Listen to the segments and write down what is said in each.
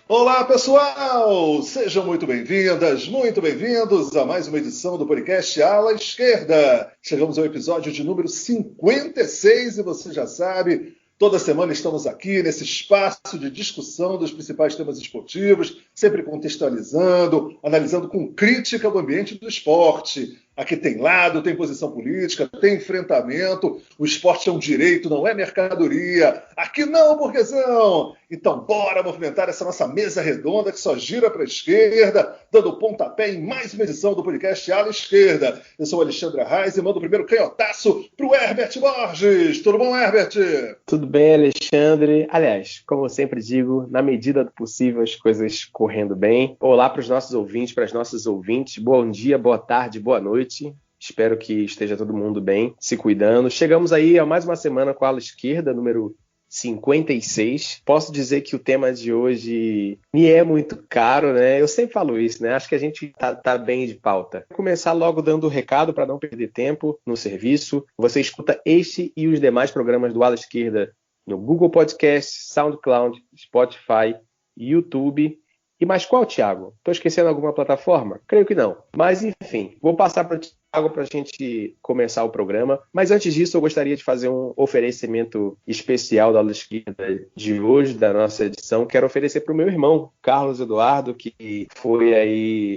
Olá, pessoal! Sejam muito bem-vindas, muito bem-vindos a mais uma edição do podcast Ala Esquerda. Chegamos ao episódio de número 56 e você já sabe, toda semana estamos aqui nesse espaço de discussão dos principais temas esportivos, sempre contextualizando, analisando com crítica o ambiente do esporte. Aqui tem lado, tem posição política, tem enfrentamento. O esporte é um direito, não é mercadoria. Aqui não, burguesão! Então, bora movimentar essa nossa mesa redonda que só gira para a esquerda, dando pontapé em mais uma edição do podcast Ala Esquerda. Eu sou o Alexandre Arraes e mando o primeiro canhotaço para o Herbert Borges. Tudo bom, Herbert? Tudo bem, Alexandre. Aliás, como eu sempre digo, na medida do possível, as coisas correndo bem. Olá para os nossos ouvintes, para as nossas ouvintes. Bom dia, boa tarde, boa noite. Espero que esteja todo mundo bem, se cuidando. Chegamos aí a mais uma semana com a Ala Esquerda, número 56. Posso dizer que o tema de hoje me é muito caro, né? Eu sempre falo isso, né? Acho que a gente tá bem de pauta. Vou começar logo dando o recado para não perder tempo no serviço. Você escuta este e os demais programas do Ala Esquerda no Google Podcast, SoundCloud, Spotify, YouTube. E mais qual, Thiago? Estou esquecendo alguma plataforma? Creio que não. Mas, enfim, vou passar para o Thiago para a gente começar o programa. Mas antes disso, eu gostaria de fazer um oferecimento especial da Ala Esquerda de hoje, da nossa edição. Quero oferecer para o meu irmão, Carlos Eduardo, que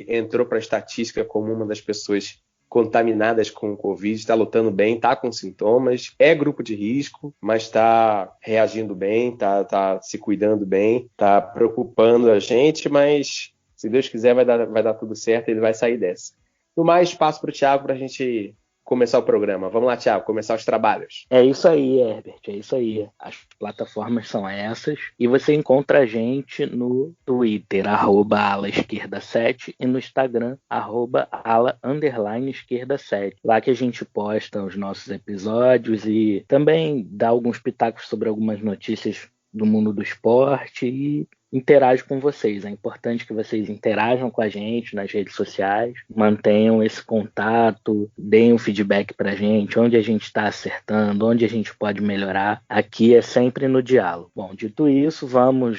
entrou para a estatística como uma das pessoas contaminadas com o Covid, está lutando bem, está com sintomas, é grupo de risco, mas está reagindo bem, está se cuidando bem, está preocupando a gente, mas se Deus quiser vai dar tudo certo, ele vai sair dessa. No mais, passo para o Thiago para a gente começar o programa. Vamos lá, Thiago, começar os trabalhos. É isso aí, Herbert, é isso aí. As plataformas são essas. E você encontra a gente no Twitter, @alaesquerda7 e no Instagram, @ala_esquerda7. Lá que a gente posta os nossos episódios e também dá alguns pitacos sobre algumas notícias do mundo do esporte e interage com vocês. É importante que vocês interajam com a gente nas redes sociais, mantenham esse contato, deem um feedback pra gente, onde a gente está acertando, onde a gente pode melhorar. Aqui é sempre no diálogo. Bom, dito isso,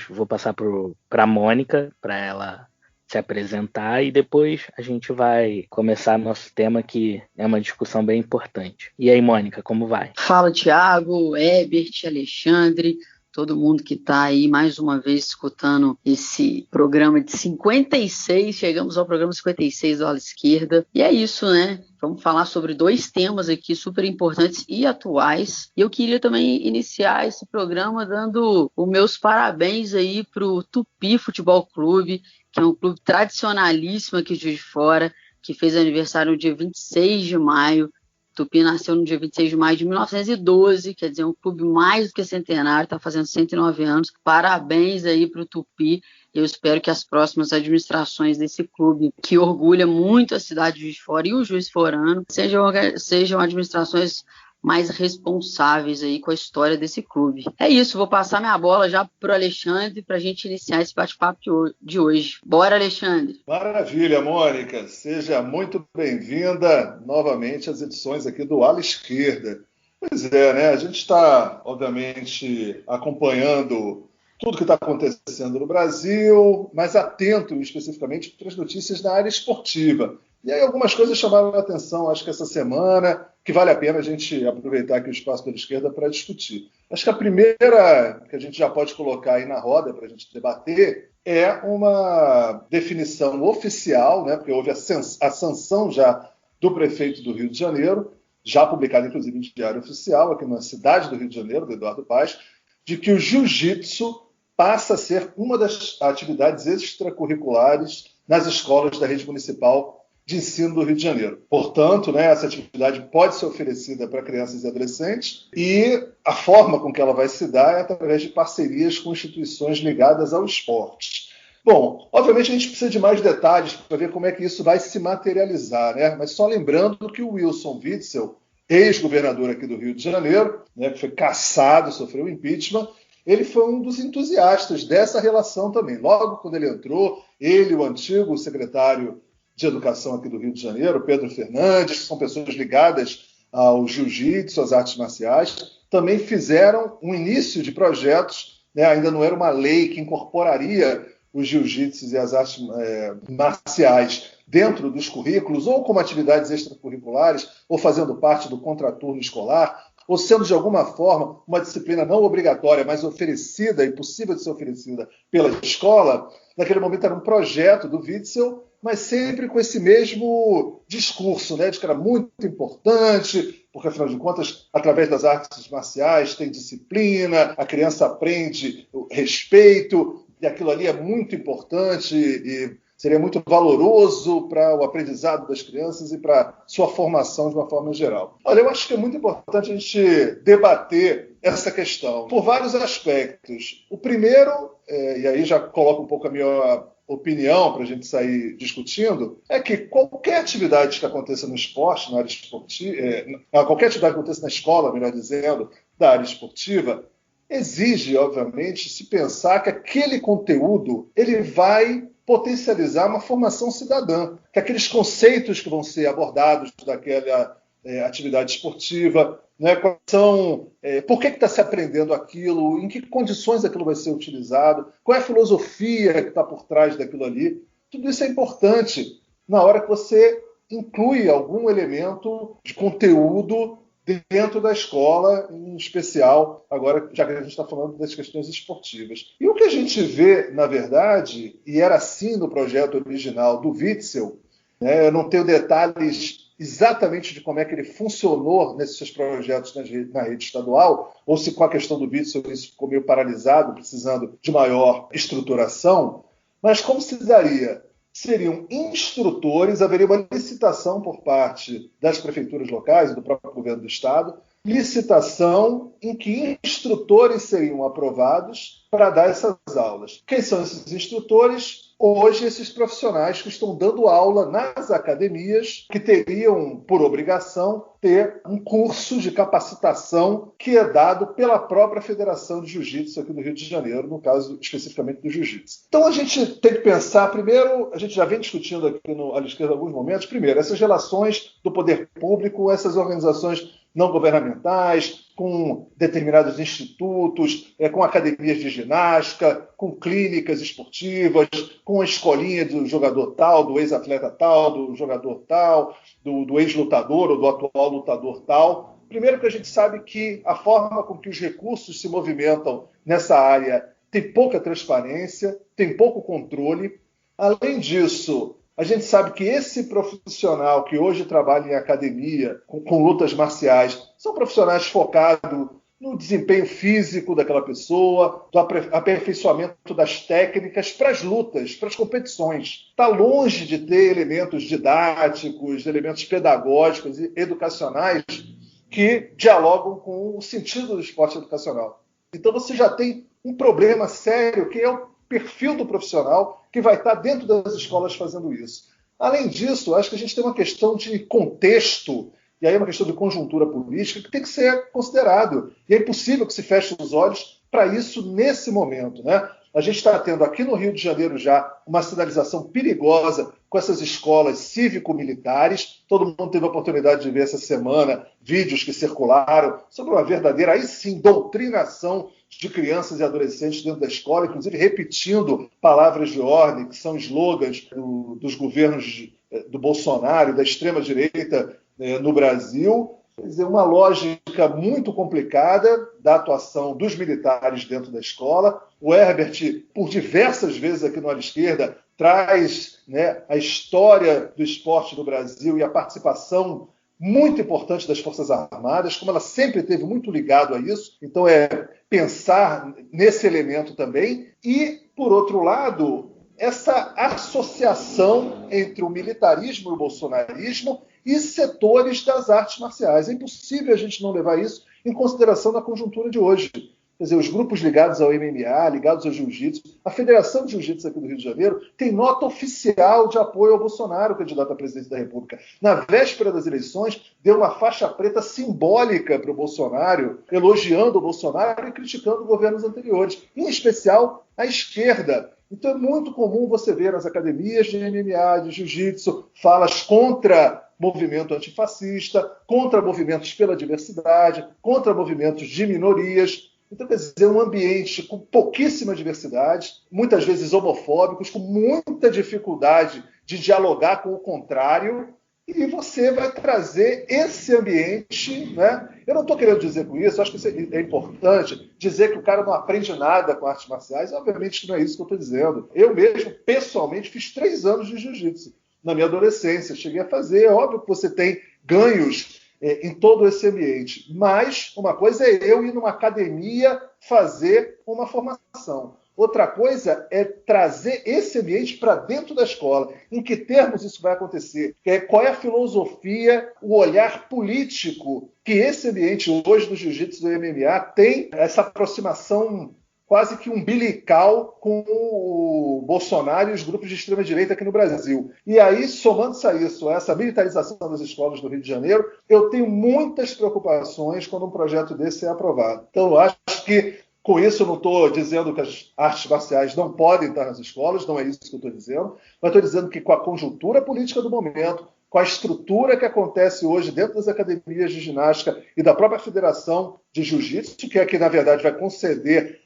vou passar para a Mônica, para ela se apresentar e depois a gente vai começar nosso tema, que é uma discussão bem importante. E aí, Mônica, como vai? Fala, Thiago, Herbert, Alexandre, todo mundo que está aí mais uma vez escutando esse programa de 56, chegamos ao programa 56 do Ala Esquerda, e é isso, né? Vamos falar sobre dois temas aqui super importantes e atuais, e eu queria também iniciar esse programa dando os meus parabéns aí para o Tupi Futebol Clube, que é um clube tradicionalíssimo aqui de Juiz de Fora, que fez aniversário no dia 26 de maio, Tupi nasceu no dia 26 de maio de 1912, quer dizer, um clube mais do que centenário, está fazendo 109 anos. Parabéns aí para o Tupi. Eu espero que as próximas administrações desse clube, que orgulha muito a cidade de Juiz de Fora e o Juiz Forano, sejam administrações mais responsáveis aí com a história desse clube. É isso, vou passar minha bola já para o Alexandre para a gente iniciar esse bate-papo de hoje. Bora, Alexandre! Maravilha, Mônica! Seja muito bem-vinda novamente às edições aqui do Ala Esquerda. Pois é, né? A gente está, obviamente, acompanhando tudo que está acontecendo no Brasil, mas atento especificamente para as notícias da área esportiva. E aí algumas coisas chamaram a atenção, acho que essa semana, que vale a pena a gente aproveitar aqui o espaço da esquerda para discutir. Acho que a primeira que a gente já pode colocar aí na roda para a gente debater é uma definição oficial, né, porque houve a sanção já do prefeito do Rio de Janeiro, já publicada inclusive em Diário Oficial, aqui na cidade do Rio de Janeiro, do Eduardo Paes, de que o jiu-jitsu passa a ser uma das atividades extracurriculares nas escolas da rede municipal de ensino do Rio de Janeiro. Portanto, né, essa atividade pode ser oferecida para crianças e adolescentes e a forma com que ela vai se dar é através de parcerias com instituições ligadas ao esporte. Bom, obviamente a gente precisa de mais detalhes para ver como é que isso vai se materializar, né? Mas só lembrando que o Wilson Witzel, ex-governador aqui do Rio de Janeiro, né, que foi cassado, sofreu impeachment, ele foi um dos entusiastas dessa relação também. Logo quando ele entrou, ele, o antigo secretário de Educação aqui do Rio de Janeiro, Pedro Fernandes, que são pessoas ligadas ao jiu-jitsu, às artes marciais, também fizeram um início de projetos, né, ainda não era uma lei que incorporaria os jiu-jitsus e as artes marciais dentro dos currículos, ou como atividades extracurriculares, ou fazendo parte do contraturno escolar, ou sendo de alguma forma uma disciplina não obrigatória, mas oferecida e possível de ser oferecida pela escola. Naquele momento era um projeto do Witzel, mas sempre com esse mesmo discurso, né, de que era muito importante, porque, afinal de contas, através das artes marciais tem disciplina, a criança aprende o respeito, e aquilo ali é muito importante e seria muito valoroso para o aprendizado das crianças e para sua formação de uma forma geral. Olha, eu acho que é muito importante a gente debater essa questão por vários aspectos. O primeiro, e aí já coloco um pouco a minha opinião para a gente sair discutindo, é que qualquer atividade que aconteça no esporte, na área esportiva, qualquer atividade que aconteça na escola, melhor dizendo, da área esportiva, exige, obviamente, se pensar que aquele conteúdo ele vai potencializar uma formação cidadã, que aqueles conceitos que vão ser abordados daquela atividade esportiva, né, por que está se aprendendo aquilo, em que condições aquilo vai ser utilizado, qual é a filosofia que está por trás daquilo ali. Tudo isso é importante na hora que você inclui algum elemento de conteúdo dentro da escola, em especial, agora, já que a gente está falando das questões esportivas. E o que a gente vê, na verdade, e era assim no projeto original do Witzel, né, eu não tenho detalhes exatamente de como é que ele funcionou nesses seus projetos na rede estadual, ou se com a questão do Witzel isso ficou meio paralisado, precisando de maior estruturação, mas como se daria? Seriam instrutores, haveria uma licitação por parte das prefeituras locais e do próprio governo do estado, licitação em que instrutores seriam aprovados para dar essas aulas. Quem são esses instrutores? Hoje, esses profissionais que estão dando aula nas academias, que teriam, por obrigação, ter um curso de capacitação que é dado pela própria Federação de Jiu-Jitsu aqui do Rio de Janeiro, no caso especificamente do Jiu-Jitsu. Então a gente tem que pensar, primeiro, a gente já vem discutindo aqui no À Esquerda em alguns momentos, primeiro, essas relações do poder público, essas organizações não governamentais, com determinados institutos, com academias de ginástica, com clínicas esportivas, com a escolinha do jogador tal, do ex-atleta tal, do jogador tal, do ex-lutador ou do atual lutador tal. Primeiro que a gente sabe que a forma com que os recursos se movimentam nessa área tem pouca transparência, tem pouco controle. Além disso, a gente sabe que esse profissional que hoje trabalha em academia, com lutas marciais, são profissionais focados no desempenho físico daquela pessoa, do aperfeiçoamento das técnicas para as lutas, para as competições. Está longe de ter elementos didáticos, elementos pedagógicos e educacionais que dialogam com o sentido do esporte educacional. Então você já tem um problema sério, que é o perfil do profissional que vai estar dentro das escolas fazendo isso. Além disso, acho que a gente tem uma questão de contexto, e aí é uma questão de conjuntura política, que tem que ser considerado. E é impossível que se feche os olhos para isso nesse momento, né? A gente está tendo aqui no Rio de Janeiro já uma sinalização perigosa com essas escolas cívico-militares. Todo mundo teve a oportunidade de ver essa semana vídeos que circularam sobre uma verdadeira, aí sim, doutrinação de crianças e adolescentes dentro da escola, inclusive repetindo palavras de ordem, que são slogans dos governos do Bolsonaro e da extrema-direita no Brasil. Quer dizer, uma lógica muito complicada da atuação dos militares dentro da escola. O Herbert, por diversas vezes aqui no À Esquerda, traz, né, a história do esporte no Brasil e a participação muito importante das Forças Armadas, como ela sempre esteve muito ligado a isso. Então, pensar nesse elemento também. E, por outro lado, essa associação entre o militarismo e o bolsonarismo e setores das artes marciais. É impossível a gente não levar isso em consideração na conjuntura de hoje. Quer dizer, os grupos ligados ao MMA, ligados ao jiu-jitsu, a Federação de Jiu-Jitsu aqui do Rio de Janeiro tem nota oficial de apoio ao Bolsonaro, candidato à presidência da República. Na véspera das eleições, deu uma faixa preta simbólica para o Bolsonaro, elogiando o Bolsonaro e criticando governos anteriores, em especial a esquerda. Então é muito comum você ver nas academias de MMA, de jiu-jitsu, falas contra movimento antifascista, contra movimentos pela diversidade, contra movimentos de minorias. Então, quer dizer, um ambiente com pouquíssima diversidade, muitas vezes homofóbicos, com muita dificuldade de dialogar com o contrário, e você vai trazer esse ambiente, né? Eu não estou querendo dizer com isso, acho que isso é importante, dizer que o cara não aprende nada com artes marciais, obviamente que não é isso que eu estou dizendo. Eu mesmo, pessoalmente, fiz 3 anos de jiu-jitsu na minha adolescência, cheguei a fazer, é óbvio que você tem ganhos em todo esse ambiente, mas uma coisa é eu ir numa academia fazer uma formação. Outra coisa é trazer esse ambiente para dentro da escola. Em que termos isso vai acontecer? Qual é a filosofia, o olhar político que esse ambiente hoje do jiu-jitsu e do MMA tem, essa aproximação quase que umbilical com o Bolsonaro e os grupos de extrema-direita aqui no Brasil. E aí, somando-se a isso, essa militarização das escolas do Rio de Janeiro, eu tenho muitas preocupações quando um projeto desse é aprovado. Então, eu acho que com isso, eu não estou dizendo que as artes marciais não podem estar nas escolas, não é isso que eu estou dizendo, mas estou dizendo que com a conjuntura política do momento, com a estrutura que acontece hoje dentro das academias de ginástica e da própria Federação de Jiu-Jitsu, que é que, na verdade, vai conceder,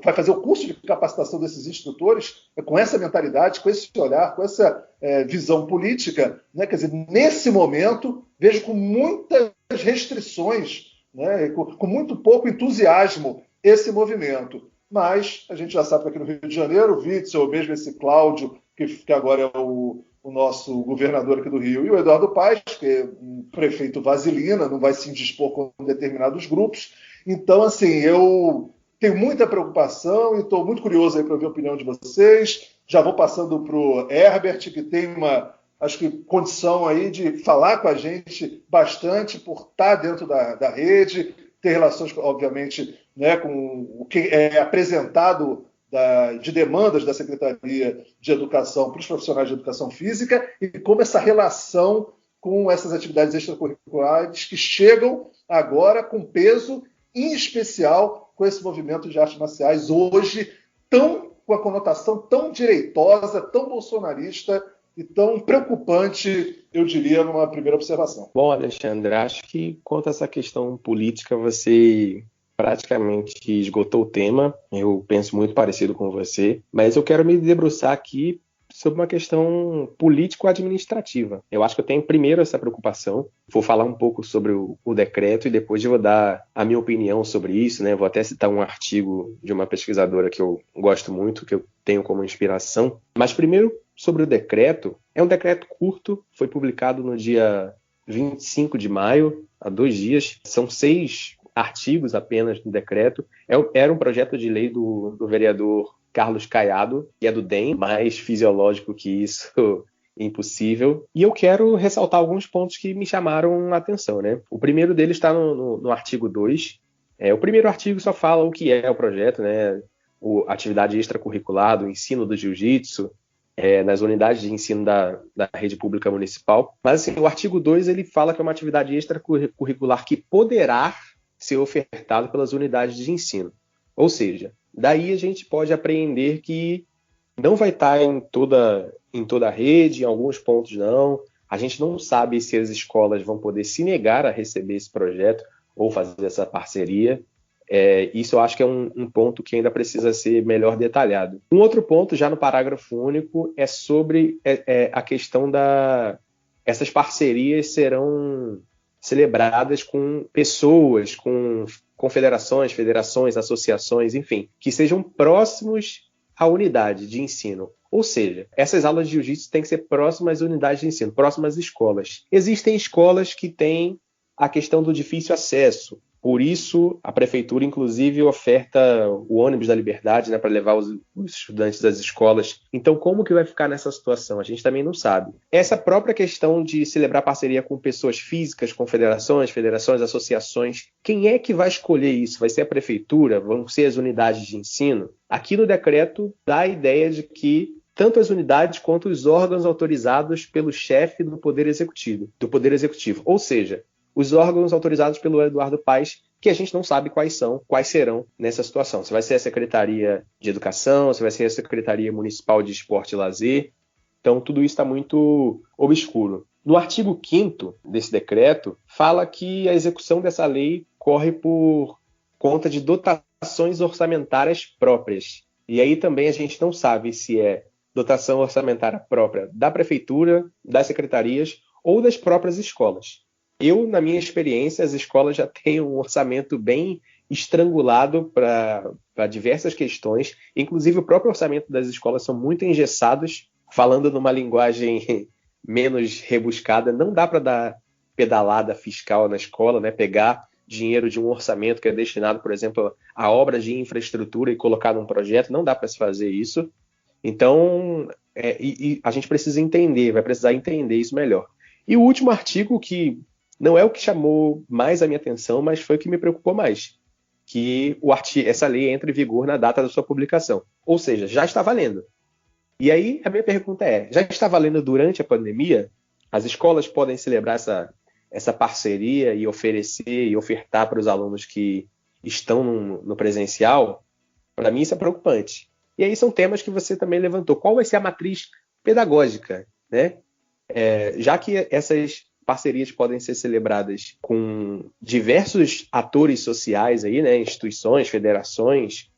vai fazer o curso de capacitação desses instrutores, com essa mentalidade, com esse olhar, com essa visão política, né? Quer dizer, nesse momento, vejo com muitas restrições, né? Com muito pouco entusiasmo, esse movimento. Mas a gente já sabe que aqui no Rio de Janeiro, o Witzel, ou mesmo esse Cláudio, que agora é o nosso governador aqui do Rio, e o Eduardo Paes, que é um prefeito vaselina, não vai se indispor com determinados grupos. Então, assim, eu tenho muita preocupação e estou muito curioso aí para ouvir a opinião de vocês. Já vou passando para o Herbert, que tem acho que condição aí de falar com a gente bastante por estar dentro da rede, ter relações, obviamente, né, com o que é apresentado de demandas da Secretaria de Educação para os profissionais de educação física e como essa relação com essas atividades extracurriculares que chegam agora com peso, em especial com esse movimento de artes marciais hoje com a conotação tão direitosa, tão bolsonarista e tão preocupante, eu diria, numa primeira observação. Bom, Alexandre, acho que quanto a essa questão política, você praticamente esgotou o tema. Eu penso muito parecido com você, mas eu quero me debruçar aqui sobre uma questão político-administrativa. Eu acho que eu tenho primeiro essa preocupação. Vou falar um pouco sobre o decreto e depois eu vou dar a minha opinião sobre isso, né? Vou até citar um artigo de uma pesquisadora que eu gosto muito, que eu tenho como inspiração. Mas primeiro, sobre o decreto, é um decreto curto, foi publicado no dia 25 de maio, há 2 dias. São 6 artigos apenas no decreto. Era um projeto de lei do vereador Carlos Caiado, que é do DEM, mais fisiológico que isso, impossível. E eu quero ressaltar alguns pontos que me chamaram a atenção, né? O primeiro deles está no artigo 2. O primeiro artigo só fala o que é o projeto, né? A atividade extracurricular do ensino do jiu-jitsu, nas unidades de ensino da rede pública municipal. Mas assim, o artigo 2 ele fala que é uma atividade extracurricular que poderá ser ofertado pelas unidades de ensino. Ou seja, daí a gente pode apreender que não vai estar em toda a rede, em alguns pontos não. A gente não sabe se as escolas vão poder se negar a receber esse projeto ou fazer essa parceria. Isso eu acho que é um ponto que ainda precisa ser melhor detalhado. Um outro ponto, já no parágrafo único, é sobre a questão essas parcerias serão celebradas com pessoas, com confederações, federações, associações, enfim, que sejam próximos à unidade de ensino. Ou seja, essas aulas de jiu-jitsu têm que ser próximas às unidades de ensino, próximas às escolas. Existem escolas que têm a questão do difícil acesso. Por isso, a prefeitura, inclusive, oferta o ônibus da Liberdade, né, para levar os estudantes das escolas. Então, como que vai ficar nessa situação? A gente também não sabe. Essa própria questão de celebrar parceria com pessoas físicas, confederações, federações, associações, quem é que vai escolher isso? Vai ser a prefeitura? Vão ser as unidades de ensino? Aqui no decreto dá a ideia de que tanto as unidades quanto os órgãos autorizados pelo chefe do Poder Executivo. Ou seja, os órgãos autorizados pelo Eduardo Paes, que a gente não sabe quais serão nessa situação. Se vai ser a Secretaria de Educação, se vai ser a Secretaria Municipal de Esporte e Lazer. Então, tudo isso está muito obscuro. No artigo 5º desse decreto, fala que a execução dessa lei corre por conta de dotação dotações orçamentárias próprias. E aí também a gente não sabe se é dotação orçamentária própria da prefeitura, das secretarias ou das próprias escolas. Na minha experiência, as escolas já têm um orçamento bem estrangulado para diversas questões. Inclusive, o próprio orçamento das escolas são muito engessados, falando numa linguagem menos rebuscada. Não dá para dar pedalada fiscal na escola, né? Pegar dinheiro de um orçamento que é destinado, por exemplo, a obras de infraestrutura e colocar num projeto. Não dá para se fazer isso. Então, a gente precisa vai precisar entender isso melhor. E o último artigo, que não é o que chamou mais a minha atenção, mas foi o que me preocupou mais, que essa lei entra em vigor na data da sua publicação. Ou seja, já está valendo. E aí, a minha pergunta já está valendo durante a pandemia? As escolas podem celebrar essa parceria e oferecer e ofertar para os alunos que estão no presencial? Para mim, isso é preocupante. E aí são temas que você também levantou. Qual vai ser a matriz pedagógica, né? Já que essas parcerias podem ser celebradas com diversos atores sociais aí, né? Instituições, federações,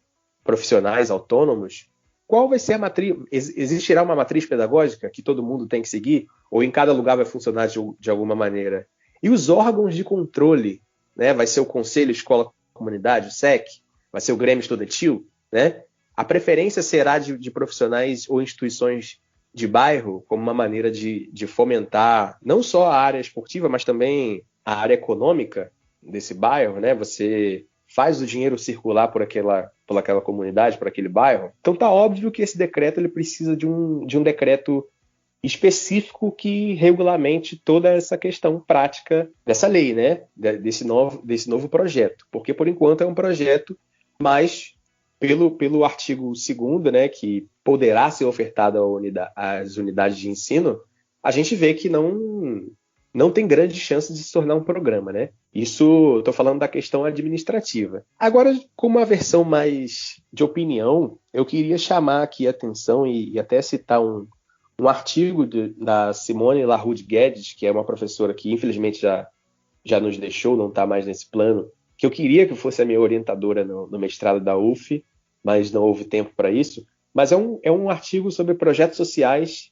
profissionais autônomos, qual vai ser a matriz? Existirá uma matriz pedagógica que todo mundo tem que seguir? Ou em cada lugar vai funcionar de alguma maneira? E os órgãos de controle, né? Vai ser o Conselho Escola Comunidade, o SEC? Vai ser o Grêmio Estudantil, né? A preferência será de profissionais ou instituições de bairro como uma maneira de fomentar não só a área esportiva, mas também a área econômica desse bairro, né? Você faz o dinheiro circular por aquela comunidade, por aquele bairro. Então tá óbvio que esse decreto ele precisa de um decreto específico que regulamente toda essa questão prática dessa lei, né? Desse novo projeto. Porque, por enquanto, é um projeto, mas pelo artigo 2º, né, que poderá ser ofertado às unidades de ensino, a gente vê que não tem grande chance de se tornar um programa, né? Isso, estou falando da questão administrativa. Agora, com uma versão mais de opinião, eu queria chamar aqui a atenção e até citar um artigo da Simone Larraud Guedes, que é uma professora que infelizmente já nos deixou, não está mais nesse plano, que eu queria que fosse a minha orientadora no mestrado da UF, mas não houve tempo para isso. Mas é um artigo sobre projetos sociais,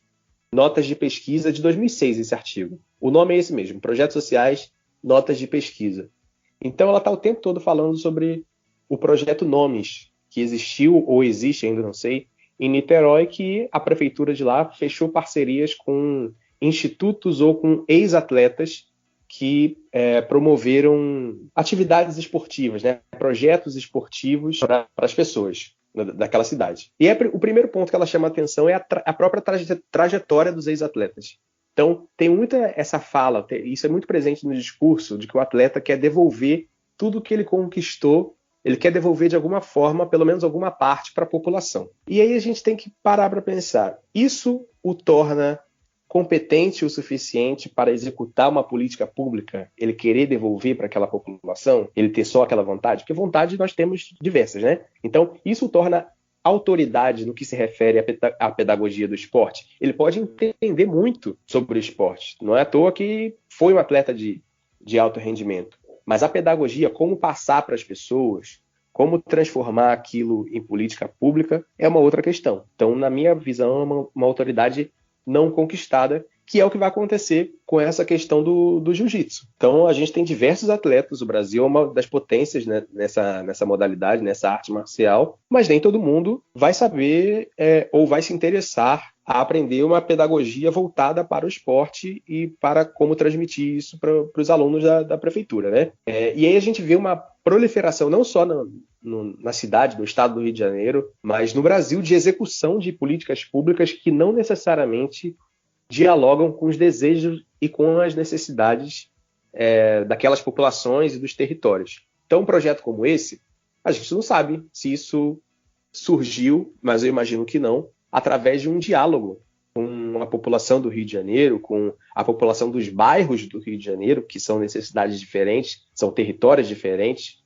notas de pesquisa de 2006, esse artigo. O nome é esse mesmo, Projetos Sociais, Notas de Pesquisa. Então ela está o tempo todo falando sobre o projeto Nomes, que existiu ou existe, ainda não sei, em Niterói, que a prefeitura de lá fechou parcerias com institutos ou com ex-atletas que promoveram atividades esportivas, né? Projetos esportivos para as pessoas daquela cidade. E o primeiro ponto que ela chama a atenção é a própria trajetória dos ex-atletas. Então, tem muita essa fala, isso é muito presente no discurso, de que o atleta quer devolver tudo que ele conquistou, ele quer devolver de alguma forma, pelo menos alguma parte, para a população. E aí a gente tem que parar para pensar. Isso o torna competente o suficiente para executar uma política pública, ele querer devolver para aquela população, ele ter só aquela vontade? Porque vontade nós temos diversas, né? Então, isso torna autoridade no que se refere à pedagogia do esporte. Ele pode entender muito sobre o esporte. Não é à toa que foi um atleta de alto rendimento. Mas a pedagogia, como passar para as pessoas, como transformar aquilo em política pública, é uma outra questão. Então, na minha visão, é uma autoridade não conquistada, que é o que vai acontecer com essa questão do jiu-jitsu. Então, a gente tem diversos atletas, o Brasil é uma das potências, né, nessa modalidade, nessa arte marcial, mas nem todo mundo vai saber ou vai se interessar a aprender uma pedagogia voltada para o esporte e para como transmitir isso para os alunos da prefeitura, né? E aí a gente vê uma proliferação, não só na cidade, no estado do Rio de Janeiro, mas no Brasil, de execução de políticas públicas que não necessariamente dialogam com os desejos e com as necessidades daquelas populações e dos territórios. Então, um projeto como esse, a gente não sabe se isso surgiu, mas eu imagino que não, através de um diálogo com a população do Rio de Janeiro, com a população dos bairros do Rio de Janeiro, que são necessidades diferentes, são territórios diferentes.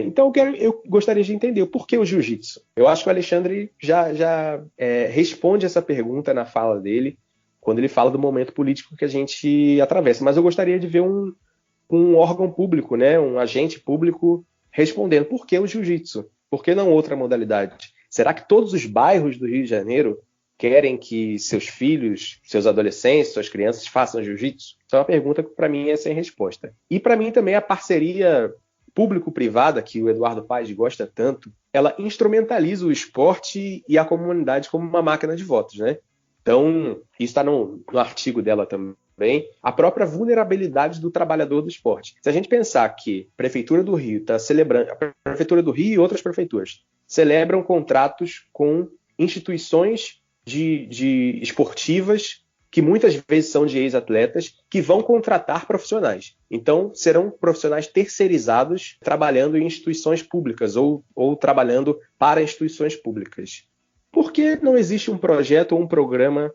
Então eu gostaria de entender o porquê o jiu-jitsu. Eu acho que o Alexandre já responde essa pergunta na fala dele, quando ele fala do momento político que a gente atravessa. Mas eu gostaria de ver um órgão público, né, um agente público respondendo por que o jiu-jitsu. Por que não outra modalidade? Será que todos os bairros do Rio de Janeiro querem que seus filhos, seus adolescentes, suas crianças façam jiu-jitsu? Isso é uma pergunta que para mim é sem resposta. E para mim também a parceria público-privada, que o Eduardo Paes gosta tanto, ela instrumentaliza o esporte e a comunidade como uma máquina de votos, né? Então, isso está no artigo dela também, a própria vulnerabilidade do trabalhador do esporte. Se a gente pensar que a Prefeitura do Rio está celebrando, a Prefeitura do Rio e outras prefeituras celebram contratos com instituições de esportivas que muitas vezes são de ex-atletas que vão contratar profissionais. Então, serão profissionais terceirizados trabalhando em instituições públicas ou trabalhando para instituições públicas. Por que não existe um projeto ou um programa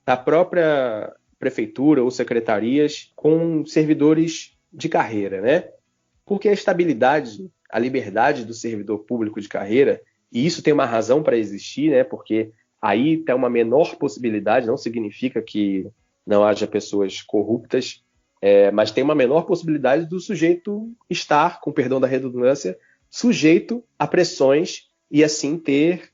da própria prefeitura ou secretarias com servidores de carreira, né? Porque a estabilidade, a liberdade do servidor público de carreira, e isso tem uma razão para existir, né? Porque aí tem uma menor possibilidade, não significa que não haja pessoas corruptas, mas tem uma menor possibilidade do sujeito estar, com perdão da redundância, sujeito a pressões e assim ter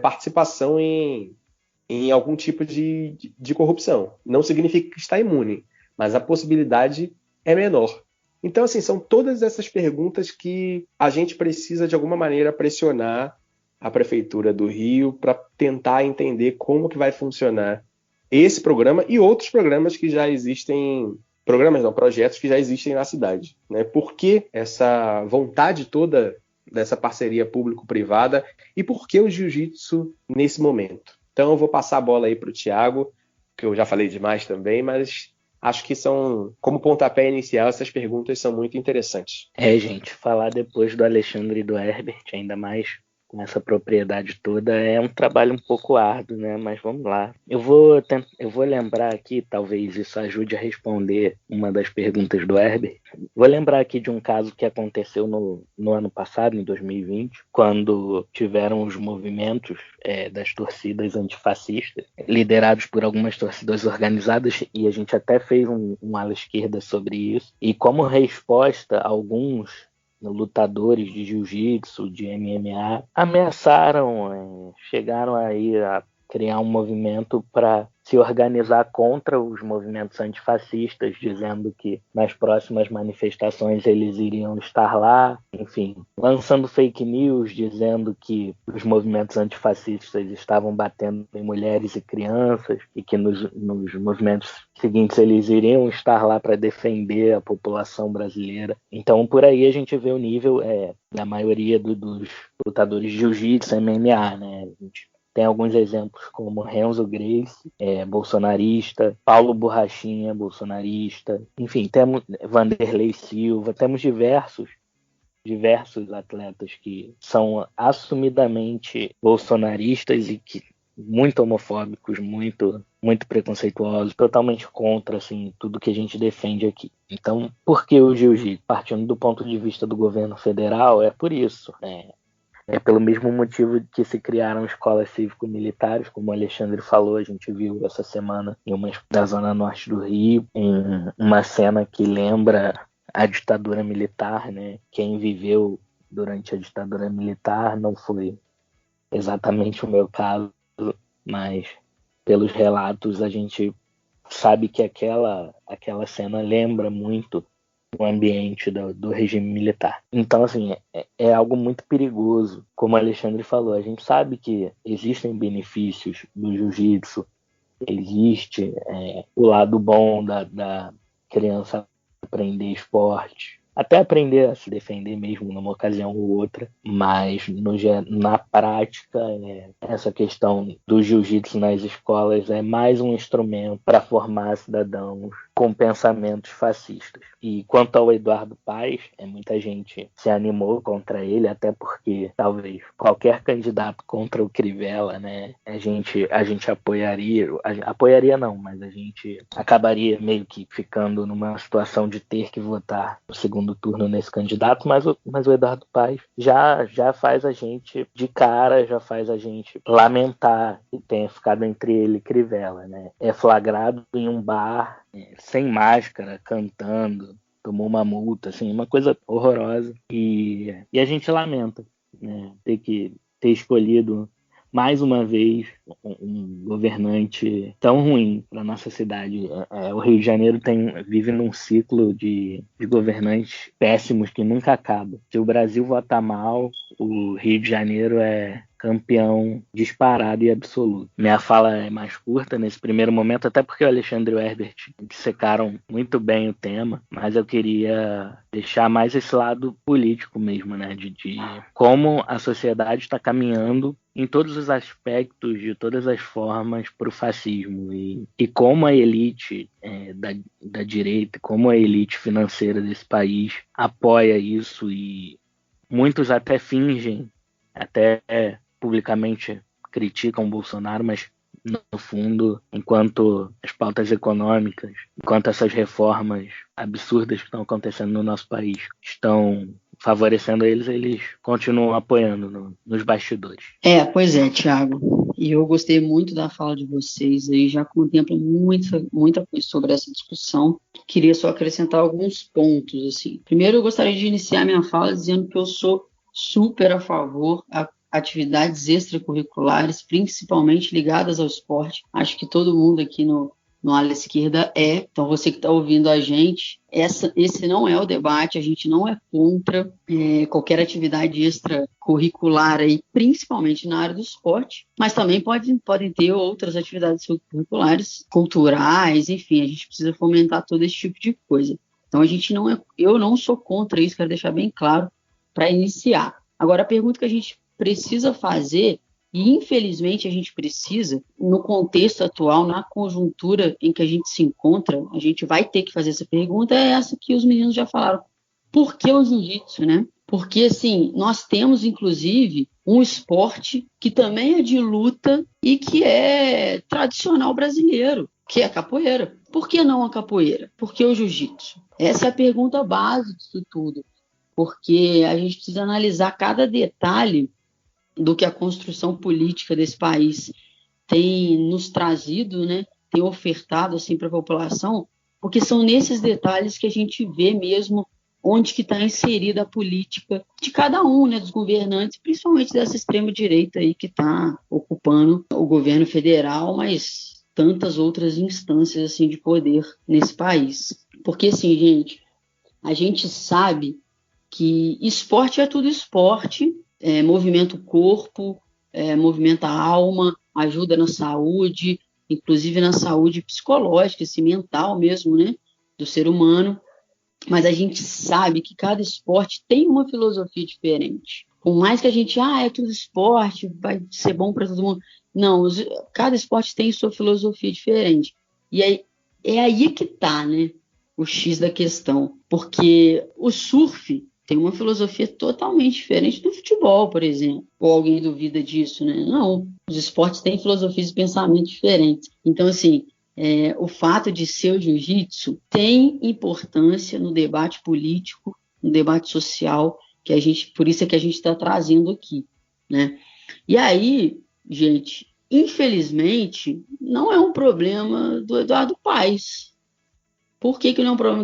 participação em algum tipo de corrupção. Não significa que está imune, mas a possibilidade é menor. Então, assim, são todas essas perguntas que a gente precisa, de alguma maneira, pressionar a Prefeitura do Rio para tentar entender como que vai funcionar esse programa e outros programas que já existem, projetos que já existem na cidade, né? Por que essa vontade toda dessa parceria público-privada e por que o jiu-jitsu nesse momento? Então eu vou passar a bola aí para o Thiago, que eu já falei demais também, mas acho que são, como pontapé inicial, essas perguntas são muito interessantes. Gente, falar depois do Alexandre e do Herbert, ainda mais com essa propriedade toda, é um trabalho um pouco árduo, né? Mas vamos lá. Eu vou lembrar aqui, talvez isso ajude a responder uma das perguntas do Herbert. Vou lembrar aqui de um caso que aconteceu no ano passado, em 2020, quando tiveram os movimentos das torcidas antifascistas, liderados por algumas torcidas organizadas, e a gente até fez um ala esquerda sobre isso. E como resposta, alguns lutadores de jiu-jitsu, de MMA, ameaçaram, chegaram aí a criar um movimento para se organizar contra os movimentos antifascistas, dizendo que nas próximas manifestações eles iriam estar lá, enfim, lançando fake news, dizendo que os movimentos antifascistas estavam batendo em mulheres e crianças e que nos movimentos seguintes eles iriam estar lá para defender a população brasileira. Então, por aí a gente vê o nível da maioria dos lutadores de jiu-jitsu, MMA, né? A gente tem alguns exemplos como Renzo Gracie, bolsonarista, Paulo Borrachinha, bolsonarista, enfim, temos Vanderlei Silva, temos diversos atletas que são assumidamente bolsonaristas e que muito homofóbicos, muito preconceituosos, totalmente contra assim, tudo que a gente defende aqui. Então, por que o jiu-jitsu? Partindo do ponto de vista do governo federal, é por isso. É pelo mesmo motivo que se criaram escolas cívico-militares, como o Alexandre falou, a gente viu essa semana em uma da Zona Norte do Rio, em uma cena que lembra a ditadura militar, né? Quem viveu durante a ditadura militar não foi exatamente o meu caso, mas pelos relatos a gente sabe que aquela cena lembra muito o ambiente do regime militar. Então, assim, é algo muito perigoso. Como o Alexandre falou, a gente sabe que existem benefícios do jiu-jitsu, existe o lado bom da criança aprender esporte, até aprender a se defender mesmo numa ocasião ou outra, mas na prática essa questão do jiu-jitsu nas escolas é mais um instrumento para formar cidadãos com pensamentos fascistas. E quanto ao Eduardo Paes, muita gente se animou contra ele, até porque talvez qualquer candidato contra o Crivella, né, a gente apoiaria não, mas a gente acabaria meio que ficando numa situação de ter que votar no segundo turno nesse candidato, mas o Eduardo Paes já faz a gente de cara, já faz a gente lamentar que tenha ficado entre ele e Crivella, né? É flagrado em um bar, sem máscara, cantando, tomou uma multa, assim, uma coisa horrorosa, e a gente lamenta. né, ter escolhido mais uma vez um governante tão ruim para nossa cidade. O Rio de Janeiro vive num ciclo de governantes péssimos que nunca acaba. Se o Brasil votar mal, o Rio de Janeiro é campeão disparado e absoluto. Minha fala é mais curta nesse primeiro momento, até porque o Alexandre e o Herbert dissecaram muito bem o tema, mas eu queria deixar mais esse lado político mesmo, né, de como a sociedade está caminhando em todos os aspectos, de todas as formas, para o fascismo. E como a elite da direita, como a elite financeira desse país apoia isso, e muitos até fingem, até publicamente criticam o Bolsonaro, mas no fundo, enquanto as pautas econômicas, enquanto essas reformas absurdas que estão acontecendo no nosso país estão favorecendo eles continuam apoiando nos bastidores. Pois é, Thiago. E eu gostei muito da fala de vocês aí, já contemplo muita coisa sobre essa discussão. Queria só acrescentar alguns pontos, assim. Primeiro, eu gostaria de iniciar minha fala dizendo que eu sou super a favor a atividades extracurriculares, principalmente ligadas ao esporte. Acho que todo mundo aqui no Ala Esquerda então você que está ouvindo a gente, esse não é o debate, a gente não é contra qualquer atividade extracurricular, aí, principalmente na área do esporte, mas também podem ter outras atividades curriculares, culturais, enfim, a gente precisa fomentar todo esse tipo de coisa. Então eu não sou contra isso, quero deixar bem claro para iniciar. Agora, a pergunta que a gente precisa fazer, e infelizmente a gente precisa, no contexto atual, na conjuntura em que a gente se encontra, a gente vai ter que fazer essa pergunta, é essa que os meninos já falaram. Por que o jiu-jitsu, né? Porque, assim, nós temos, inclusive, um esporte que também é de luta e que é tradicional brasileiro, que é a capoeira. Por que não a capoeira? Por que o jiu-jitsu? Essa é a pergunta base disso tudo, porque a gente precisa analisar cada detalhe do que a construção política desse país tem nos trazido, né, tem ofertado assim, para a população, porque são nesses detalhes que a gente vê mesmo onde que está inserida a política de cada um, né, dos governantes, principalmente dessa extrema-direita aí que está ocupando o governo federal, mas tantas outras instâncias assim, de poder nesse país. Porque, assim, gente, a gente sabe que esporte é tudo esporte, movimenta o corpo, movimenta a alma, ajuda na saúde, inclusive na saúde psicológica, assim, mental mesmo, né, do ser humano. Mas a gente sabe que cada esporte tem uma filosofia diferente. Por mais que a gente, é tudo esporte, vai ser bom para todo mundo. Não, cada esporte tem sua filosofia diferente. E aí, é aí que está, né, o X da questão. Porque o surf tem uma filosofia totalmente diferente do futebol, por exemplo. Ou alguém duvida disso, né? Não, os esportes têm filosofias e pensamentos diferentes. Então, assim, o fato de ser o jiu-jitsu tem importância no debate político, no debate social, por isso é que a gente está trazendo aqui, né? E aí, gente, infelizmente, não é um problema do Eduardo Paes. Por que não é um problema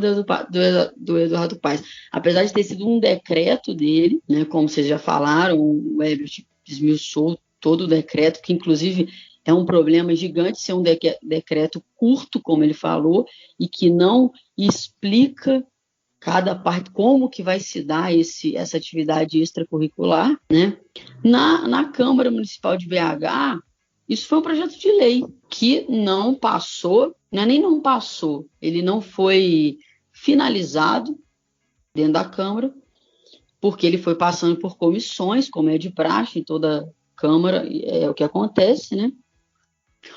do Eduardo Paes? Apesar de ter sido um decreto dele, né, como vocês já falaram, o Herbert esmiuçou todo o decreto, que inclusive é um problema gigante ser um decreto curto, como ele falou, e que não explica cada parte, como que vai se dar essa atividade extracurricular, né? Na Câmara Municipal de BH, isso foi um projeto de lei que não passou, não passou, ele não foi finalizado dentro da Câmara, porque ele foi passando por comissões, como é de praxe em toda Câmara, é o que acontece, né?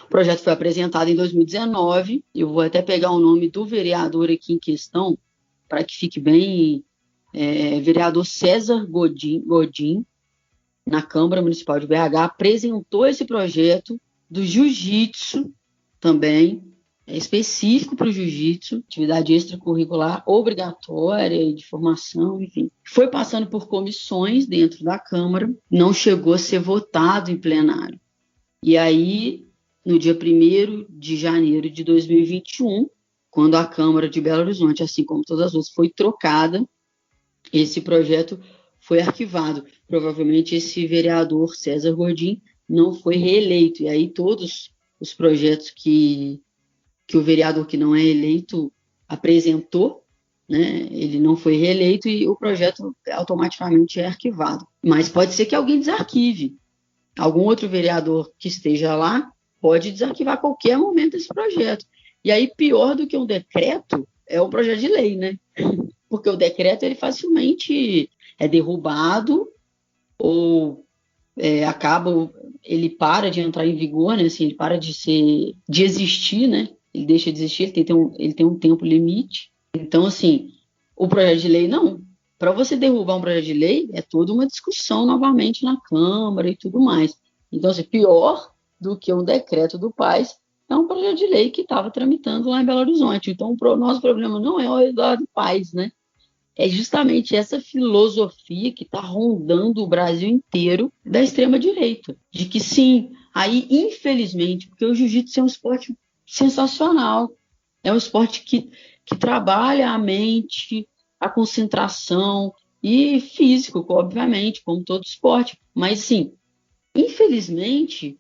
O projeto foi apresentado em 2019, eu vou até pegar o nome do vereador aqui em questão, para que fique bem, vereador César Godin, na Câmara Municipal de BH, apresentou esse projeto do jiu-jitsu também, específico para o jiu-jitsu, atividade extracurricular obrigatória, de formação, enfim. Foi passando por comissões dentro da Câmara, não chegou a ser votado em plenário. E aí, no dia 1º de janeiro de 2021, quando a Câmara de Belo Horizonte, assim como todas as outras, foi trocada, esse projeto foi arquivado. Provavelmente esse vereador César Godin não foi reeleito. E aí todos os projetos que o vereador que não é eleito apresentou, né, ele não foi reeleito e o projeto automaticamente é arquivado. Mas pode ser que alguém desarquive. Algum outro vereador que esteja lá pode desarquivar a qualquer momento esse projeto. E aí, pior do que um decreto, é um projeto de lei, né? Porque o decreto, ele facilmente é derrubado ou ele para de entrar em vigor, né? Assim, ele para de existir, né? Ele deixa de existir, ele tem um tempo limite. Então, assim, o projeto de lei, não. Para você derrubar um projeto de lei, é toda uma discussão novamente na Câmara e tudo mais. Então, assim, pior do que um decreto do Paes é um projeto de lei que estava tramitando lá em Belo Horizonte. Então, o nosso problema não é o Eduardo Paes, né? É justamente essa filosofia que está rondando o Brasil inteiro da extrema-direita. De que sim, aí, infelizmente, porque o jiu-jitsu é um esporte sensacional, é um esporte que trabalha a mente, a concentração e físico, obviamente, como todo esporte. Mas, sim, infelizmente,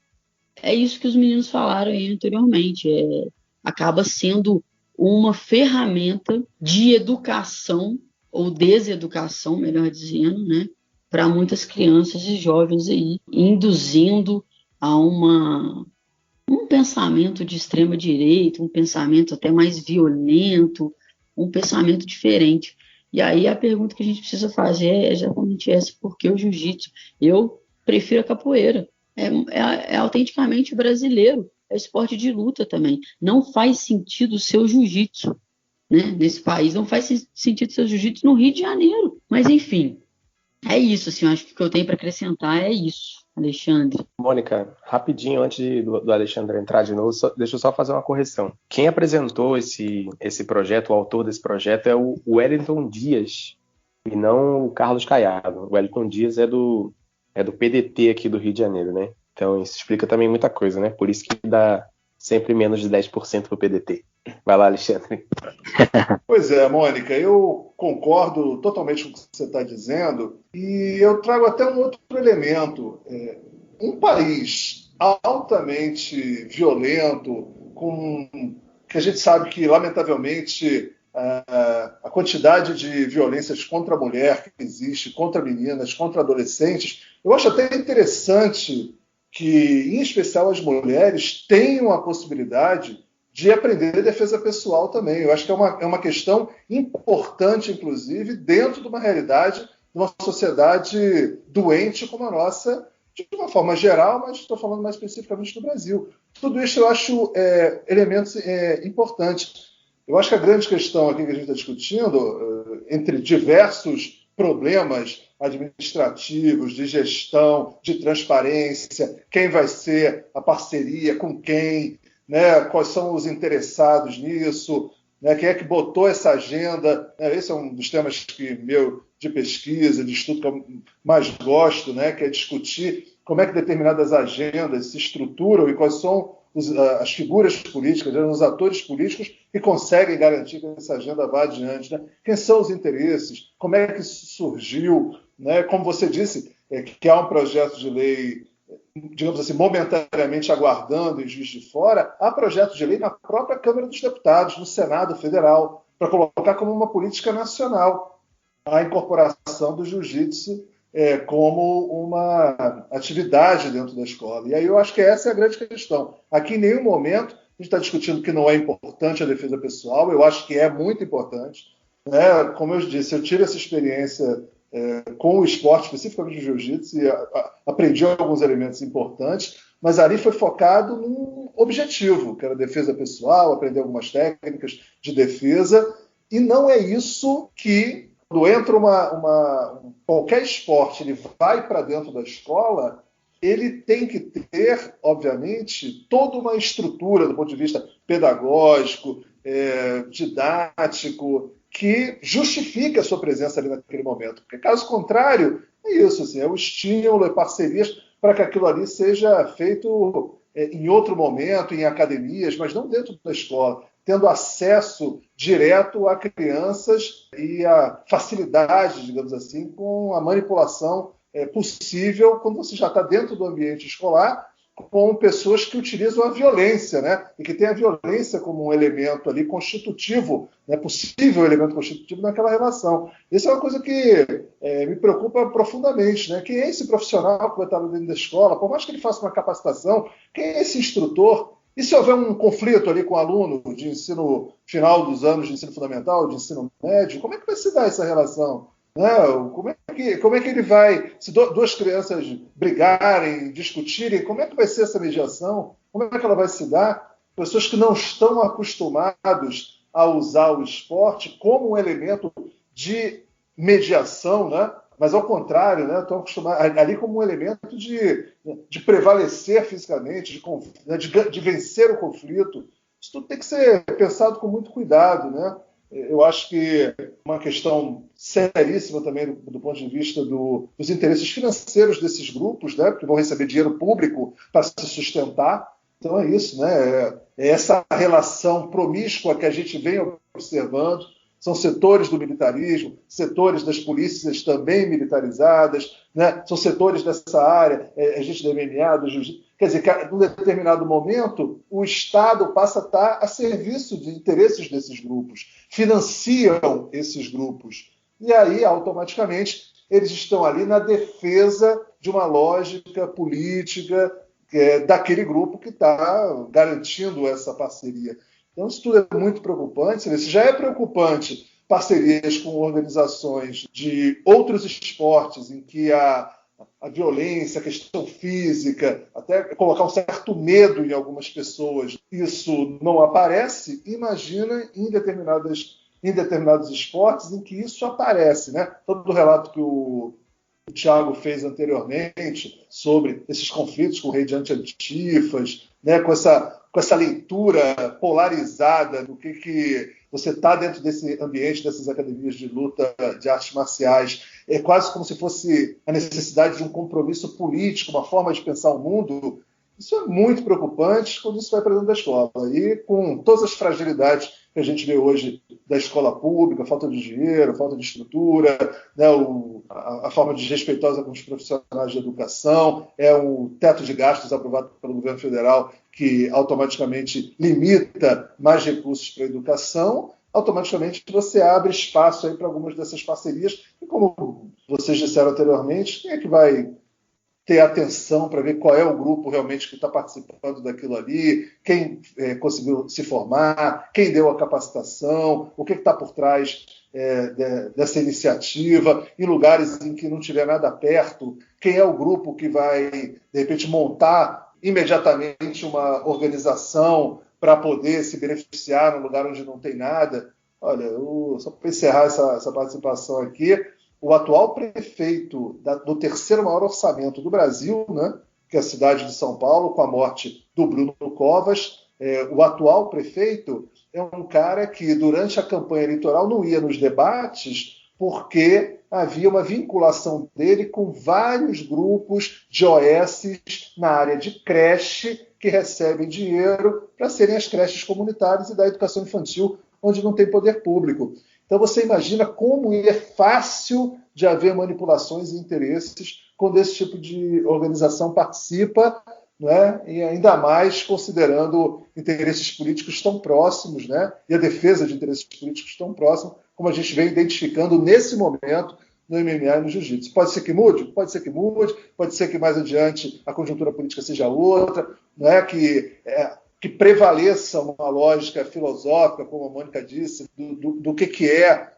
é isso que os meninos falaram aí anteriormente. Acaba sendo uma ferramenta de educação ou deseducação, melhor dizendo, né, para muitas crianças e jovens aí, induzindo a um pensamento de extrema direita, um pensamento até mais violento, um pensamento diferente. E aí a pergunta que a gente precisa fazer é exatamente essa: por que o jiu-jitsu? Eu prefiro a capoeira. É autenticamente brasileiro, é esporte de luta também. Não faz sentido o seu jiu-jitsu, né, nesse país, não faz sentido o seu jiu-jitsu no Rio de Janeiro. Mas enfim, é isso, assim, eu acho que o que eu tenho para acrescentar é isso, Alexandre. Mônica, rapidinho antes do Alexandre entrar de novo, deixa eu só fazer uma correção. Quem apresentou esse projeto, o autor desse projeto, é o Wellington Dias e não o Carlos Caiado. O Wellington Dias é do PDT aqui do Rio de Janeiro, né? Então isso explica também muita coisa, né? Por isso que dá sempre menos de 10% pro PDT. Vai lá, Alexandre. Pois é, Mônica, eu concordo totalmente com o que você está dizendo e eu trago até um outro elemento. Um país altamente violento, que a gente sabe que, lamentavelmente, a quantidade de violências contra a mulher que existe, contra meninas, contra adolescentes, eu acho até interessante que, em especial, as mulheres tenham a possibilidade de aprender defesa pessoal também. Eu acho que é uma questão importante, inclusive, dentro de uma realidade de uma sociedade doente como a nossa, de uma forma geral, mas estou falando mais especificamente do Brasil. Tudo isso eu acho elementos importantes. Eu acho que a grande questão aqui que a gente está discutindo, entre diversos problemas administrativos, de gestão, de transparência, quem vai ser a parceria com quem, né, quais são os interessados nisso, né, quem é que botou essa agenda, né, esse é um dos temas de pesquisa, de estudo que eu mais gosto, né, que é discutir como é que determinadas agendas se estruturam e quais são as figuras políticas, os atores políticos que conseguem garantir que essa agenda vá adiante, né? Quem são os interesses, como é que isso surgiu, né? Como você disse, que há um projeto de lei, digamos assim, momentaneamente aguardando em Juiz de Fora, há projeto de lei na própria Câmara dos Deputados, no Senado Federal, para colocar como uma política nacional a incorporação do jiu-jitsu como uma atividade dentro da escola. E aí eu acho que essa é a grande questão. Aqui, em nenhum momento, a gente está discutindo que não é importante a defesa pessoal, eu acho que é muito importante. Né? Como eu disse, eu tive essa experiência com o esporte, especificamente o jiu-jitsu, e aprendi alguns elementos importantes, mas ali foi focado num objetivo, que era a defesa pessoal, aprender algumas técnicas de defesa, e não é isso que, quando entra qualquer esporte, ele vai para dentro da escola, ele tem que ter, obviamente, toda uma estrutura do ponto de vista pedagógico, didático, que justifique a sua presença ali naquele momento. Porque, caso contrário, é isso, assim, é o estímulo, é parcerias para que aquilo ali seja feito em outro momento, em academias, mas não dentro da escola. tendo acesso direto a crianças e a facilidade, digamos assim, com a manipulação possível quando você já está dentro do ambiente escolar, com pessoas que utilizam a violência, né? E que tem a violência como um elemento ali constitutivo, né? Possível elemento constitutivo naquela relação. Isso é uma coisa que me preocupa profundamente, né? Quem é esse profissional que vai estar dentro da escola? Por mais que ele faça uma capacitação, quem é esse instrutor? E se houver um conflito ali com o aluno de ensino final dos anos de ensino fundamental, de ensino médio, como é que vai se dar essa relação? Não, como é que ele vai, se duas crianças brigarem, discutirem, como é que vai ser essa mediação? Como é que ela vai se dar? Pessoas que não estão acostumadas a usar o esporte como um elemento de mediação, né? Mas ao contrário, né? Estão acostumados ali como um elemento de prevalecer fisicamente, de vencer o conflito. Isso tudo tem que ser pensado com muito cuidado, né? Eu acho que uma questão seríssima também do ponto de vista dos interesses financeiros desses grupos, né, porque vão receber dinheiro público para se sustentar. Então é isso, né? É essa relação promíscua que a gente vem observando. São setores do militarismo, setores das polícias também militarizadas, né? São setores dessa área, agente da MMA, do jiu-jitsu. Quer dizer, que num determinado momento, o Estado passa a estar a serviço de interesses desses grupos, financiam esses grupos. E aí, automaticamente, eles estão ali na defesa de uma lógica política daquele grupo que está garantindo essa parceria. Então, isso tudo é muito preocupante. Se já é preocupante parcerias com organizações de outros esportes em que a violência, a questão física, até colocar um certo medo em algumas pessoas, isso não aparece, imagina em determinados esportes em que isso aparece, né? Todo o relato que o Thiago fez anteriormente sobre esses conflitos com o rei de antifas, né? Com essa leitura polarizada do que você está dentro desse ambiente, dessas academias de luta de artes marciais. É quase como se fosse a necessidade de um compromisso político, uma forma de pensar o mundo. Isso é muito preocupante quando isso vai para dentro da escola. E com todas as fragilidades que a gente vê hoje da escola pública, falta de dinheiro, falta de estrutura, né, a forma desrespeitosa com os profissionais de educação, o teto de gastos aprovado pelo governo federal que automaticamente limita mais recursos para a educação, automaticamente você abre espaço aí para algumas dessas parcerias. E como vocês disseram anteriormente, quem é que vai ter atenção para ver qual é o grupo realmente que está participando daquilo ali, quem conseguiu se formar, quem deu a capacitação, o que está por trás dessa iniciativa, em lugares em que não tiver nada perto, quem é o grupo que vai, de repente, montar imediatamente uma organização para poder se beneficiar num lugar onde não tem nada. Olha, só para encerrar essa participação aqui, o atual prefeito do terceiro maior orçamento do Brasil, né, que é a cidade de São Paulo, com a morte do Bruno Covas, o atual prefeito é um cara que, durante a campanha eleitoral, não ia nos debates porque havia uma vinculação dele com vários grupos de OS na área de creche que recebem dinheiro para serem as creches comunitárias e da educação infantil, onde não tem poder público. Então você imagina como é fácil de haver manipulações e interesses quando esse tipo de organização participa, né? E ainda mais considerando interesses políticos tão próximos, né? E a defesa de interesses políticos tão próximos, como a gente vem identificando nesse momento no MMA e no jiu-jitsu. Pode ser que mude? Pode ser que mude, pode ser que mais adiante a conjuntura política seja outra, né? Que prevaleça uma lógica filosófica, como a Mônica disse, do que é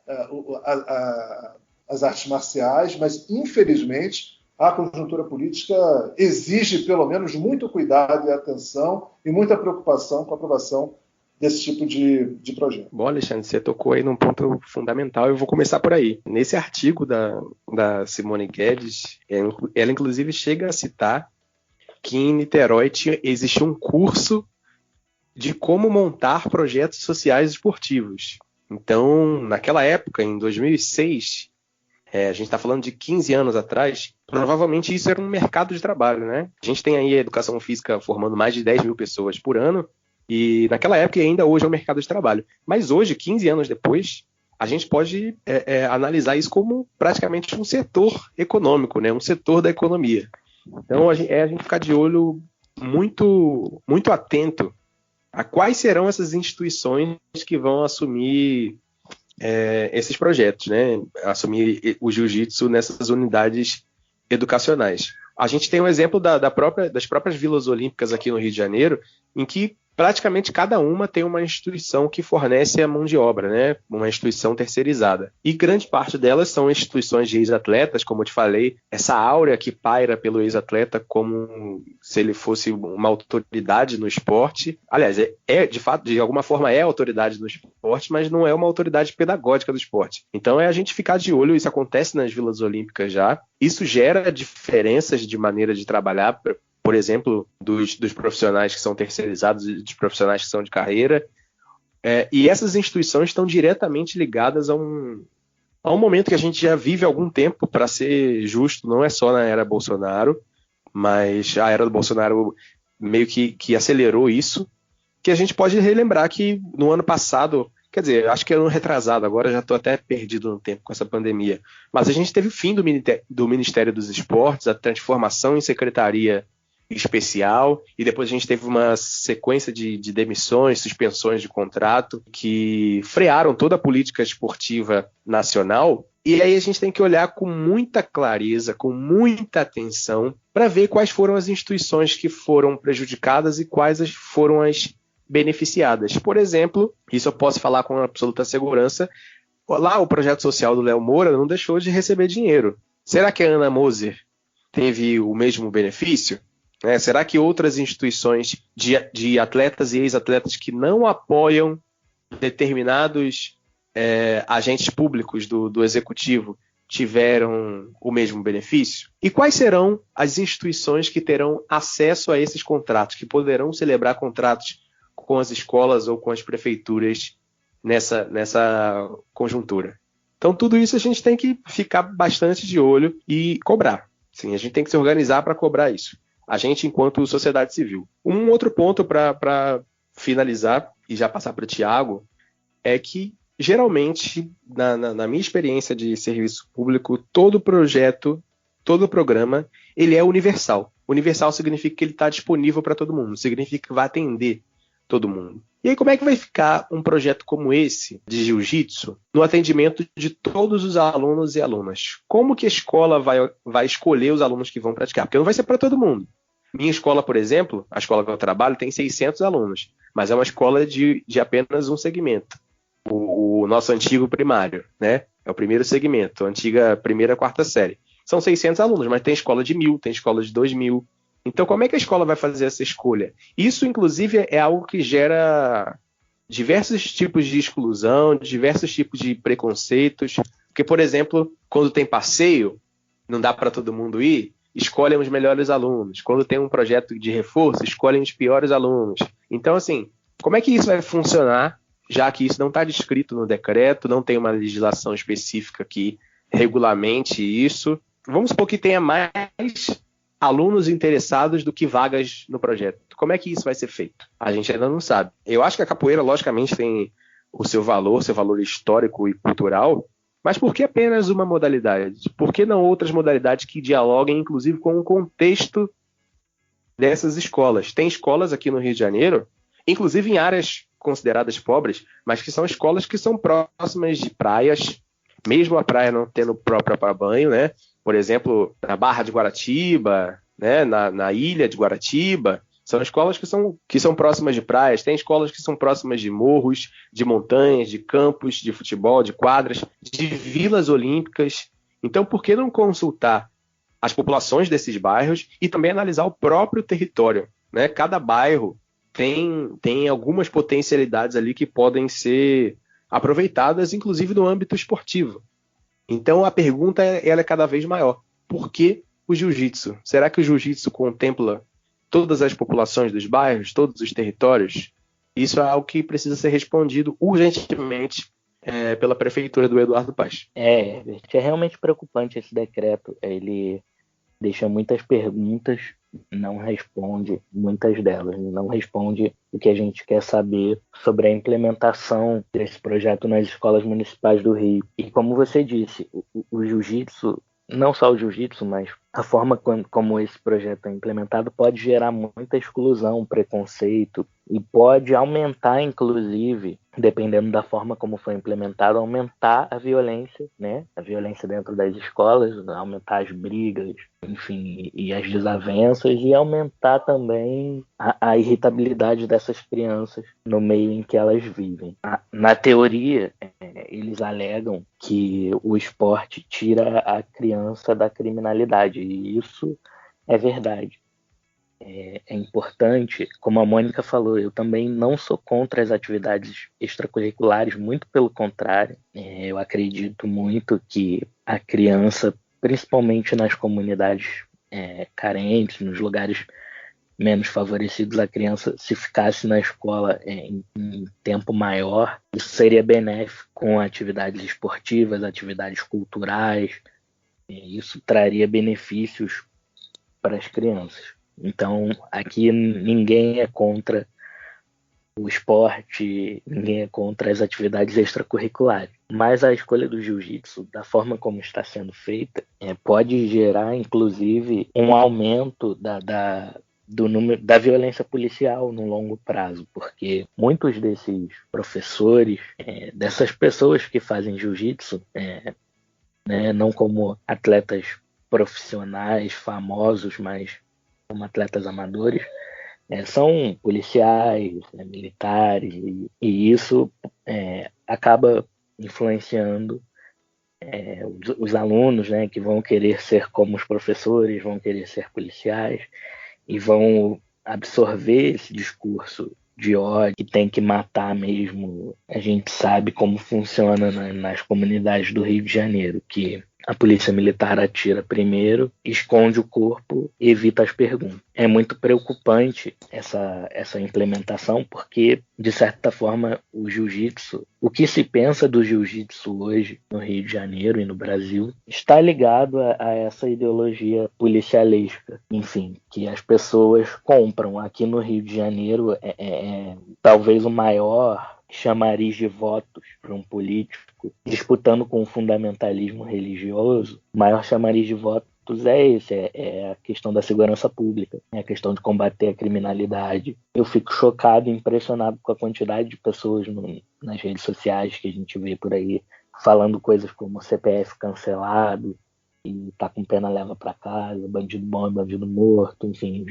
as artes marciais, mas, infelizmente, a conjuntura política exige, pelo menos, muito cuidado e atenção e muita preocupação com a aprovação desse tipo de projeto. Bom, Alexandre, você tocou aí num ponto fundamental. Eu vou começar por aí. Nesse artigo da Simone Guedes, ela inclusive chega a citar que em Niterói existe um curso de como montar projetos sociais esportivos. Então, naquela época, em 2006, a gente está falando de 15 anos atrás, provavelmente isso era um mercado de trabalho, né? A gente tem aí a educação física formando mais de 10 mil pessoas por ano, E naquela época e ainda hoje é o mercado de trabalho. Mas hoje, 15 anos depois, a gente pode analisar isso como praticamente um setor econômico, né? Um setor da economia. Então, a gente ficar de olho muito, muito atento a quais serão essas instituições que vão assumir esses projetos, né? Assumir o jiu-jitsu nessas unidades educacionais. A gente tem um exemplo das próprias vilas olímpicas aqui no Rio de Janeiro, em que praticamente cada uma tem uma instituição que fornece a mão de obra, né? Uma instituição terceirizada. E grande parte delas são instituições de ex-atletas, como eu te falei, essa áurea que paira pelo ex-atleta como se ele fosse uma autoridade no esporte. Aliás, de fato, de alguma forma é autoridade no esporte, mas não é uma autoridade pedagógica do esporte. Então é a gente ficar de olho, isso acontece nas vilas olímpicas já. Isso gera diferenças de maneira de trabalhar, por exemplo, dos profissionais que são terceirizados e dos profissionais que são de carreira. E essas instituições estão diretamente ligadas a um momento que a gente já vive há algum tempo, para ser justo, não é só na era Bolsonaro, mas a era do Bolsonaro meio que acelerou isso, que a gente pode relembrar que no ano passado, quer dizer, acho que é ano retrasado, agora já estou até perdido no tempo com essa pandemia, mas a gente teve o fim do Ministério dos Esportes, a transformação em secretaria especial, e depois a gente teve uma sequência de demissões, suspensões de contrato, que frearam toda a política esportiva nacional. E aí a gente tem que olhar com muita clareza, com muita atenção, para ver quais foram as instituições que foram prejudicadas e quais foram as beneficiadas. Por exemplo, isso eu posso falar com absoluta segurança, lá o projeto social do Léo Moura não deixou de receber dinheiro. Será que a Ana Moser teve o mesmo benefício? Será que outras instituições de atletas e ex-atletas que não apoiam determinados agentes públicos do executivo tiveram o mesmo benefício? E quais serão as instituições que terão acesso a esses contratos, que poderão celebrar contratos com as escolas ou com as prefeituras nessa conjuntura? Então, tudo isso a gente tem que ficar bastante de olho e cobrar. Sim, a gente tem que se organizar para cobrar isso. A gente, enquanto sociedade civil. Um outro ponto para finalizar e já passar para o Thiago é que, geralmente, na minha experiência de serviço público, todo projeto, todo programa, ele é universal. Universal significa que ele está disponível para todo mundo, significa que vai atender todo mundo. E aí, como é que vai ficar um projeto como esse, de jiu-jitsu, no atendimento de todos os alunos e alunas? Como que a escola vai escolher os alunos que vão praticar? Porque não vai ser para todo mundo. Minha escola, por exemplo, a escola que eu trabalho, tem 600 alunos, mas é uma escola de apenas um segmento. O nosso antigo primário, né? É o primeiro segmento, a antiga primeira, quarta série. São 600 alunos, mas tem escola de 1.000, tem escola de 2.000. Então, como é que a escola vai fazer essa escolha? Isso, inclusive, é algo que gera diversos tipos de exclusão, diversos tipos de preconceitos. Porque, por exemplo, quando tem passeio, não dá para todo mundo ir, escolhem os melhores alunos. Quando tem um projeto de reforço, escolhem os piores alunos. Então, assim, como é que isso vai funcionar, já que isso não está descrito no decreto, não tem uma legislação específica que regulamente isso? Vamos supor que tenha mais alunos interessados do que vagas no projeto. Como é que isso vai ser feito? A gente ainda não sabe. Eu acho que a capoeira, logicamente, tem o seu valor histórico e cultural, mas por que apenas uma modalidade? Por que não outras modalidades que dialoguem, inclusive, com o contexto dessas escolas? Tem escolas aqui no Rio de Janeiro, inclusive em áreas consideradas pobres, mas que são escolas que são próximas de praias, mesmo a praia não tendo própria para banho, né? Por exemplo, na Barra de Guaratiba, né? na ilha de Guaratiba. São escolas que são próximas de praias, tem escolas que são próximas de morros, de montanhas, de campos, de futebol, de quadras, de vilas olímpicas. Então, por que não consultar as populações desses bairros e também analisar o próprio território, né? Cada bairro tem algumas potencialidades ali que podem ser aproveitadas, inclusive no âmbito esportivo. Então, a pergunta ela é cada vez maior. Por que o jiu-jitsu? Será que o jiu-jitsu contempla todas as populações dos bairros, todos os territórios? Isso é algo que precisa ser respondido urgentemente pela prefeitura do Eduardo Paes. É realmente preocupante esse decreto. Ele deixa muitas perguntas não responde muitas delas, não responde o que a gente quer saber sobre a implementação desse projeto nas escolas municipais do Rio. E como você disse, o jiu-jitsu, não só o jiu-jitsu, mas a forma como esse projeto é implementado pode gerar muita exclusão, preconceito, e pode aumentar, inclusive, dependendo da forma como foi implementado, aumentar a violência, né? A violência dentro das escolas, aumentar as brigas, enfim, e as desavenças, e aumentar também a irritabilidade dessas crianças no meio em que elas vivem. Na teoria, eles alegam que o esporte tira a criança da criminalidade, e isso é verdade. É importante, como a Mônica falou, eu também não sou contra as atividades extracurriculares, muito pelo contrário. Eu acredito muito que a criança, principalmente nas comunidades carentes, nos lugares menos favorecidos, a criança, se ficasse na escola em tempo maior, isso seria benéfico com atividades esportivas, atividades culturais. Isso traria benefícios para as crianças. Então, aqui ninguém é contra o esporte, ninguém é contra as atividades extracurriculares. Mas a escolha do jiu-jitsu, da forma como está sendo feita, pode gerar, inclusive, um aumento do número da violência policial no longo prazo, porque muitos desses professores, dessas pessoas que fazem jiu-jitsu, né, não como atletas profissionais, famosos, mas como atletas amadores, são policiais, militares, e isso acaba influenciando os alunos, né, que vão querer ser como os professores, vão querer ser policiais, e vão absorver esse discurso de ódio, que tem que matar mesmo. A gente sabe como funciona nas comunidades do Rio de Janeiro, que a polícia militar atira primeiro, esconde o corpo e evita as perguntas. É muito preocupante essa implementação, porque, de certa forma, o jiu-jitsu, o que se pensa do jiu-jitsu hoje no Rio de Janeiro e no Brasil, está ligado a essa ideologia policialesca, enfim, que as pessoas compram. Aqui no Rio de Janeiro talvez o maior chamariz de votos para um político, disputando com o fundamentalismo religioso. O maior chamariz de votos é esse, é a questão da segurança pública, é a questão de combater a criminalidade. Eu fico chocado e impressionado com a quantidade de pessoas nas redes sociais que a gente vê por aí falando coisas como CPF cancelado, e tá com pena leva para casa, bandido bom e bandido morto, enfim,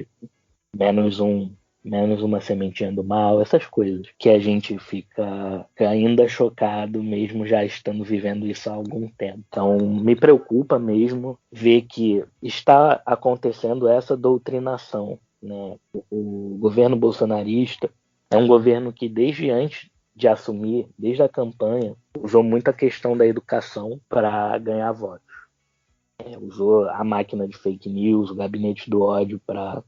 menos uma sementinha do mal, essas coisas que a gente fica ainda chocado, mesmo já estando vivendo isso há algum tempo. Então, me preocupa mesmo ver que está acontecendo essa doutrinação, né? O governo bolsonarista é um governo que, desde antes de assumir, desde a campanha, usou muito a questão da educação para ganhar votos. Usou a máquina de fake news, o gabinete do ódio para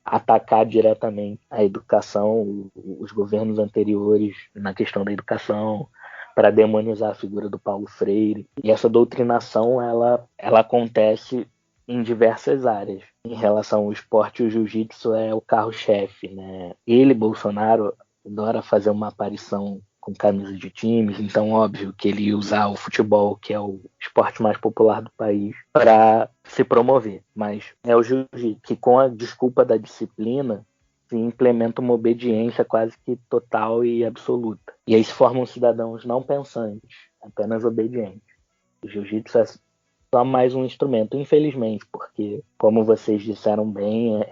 atacar diretamente a educação, os governos anteriores na questão da educação, para demonizar a figura do Paulo Freire. E essa doutrinação ela acontece em diversas áreas. Em relação ao esporte, o jiu-jitsu é o carro-chefe, né? Ele, Bolsonaro, adora fazer uma aparição com camisas de times, então óbvio que ele ia usar o futebol, que é o esporte mais popular do país, para se promover. Mas é o jiu-jitsu que, com a desculpa da disciplina, se implementa uma obediência quase que total e absoluta. E aí se formam cidadãos não pensantes, apenas obedientes. O jiu-jitsu é só mais um instrumento, infelizmente, porque, como vocês disseram bem,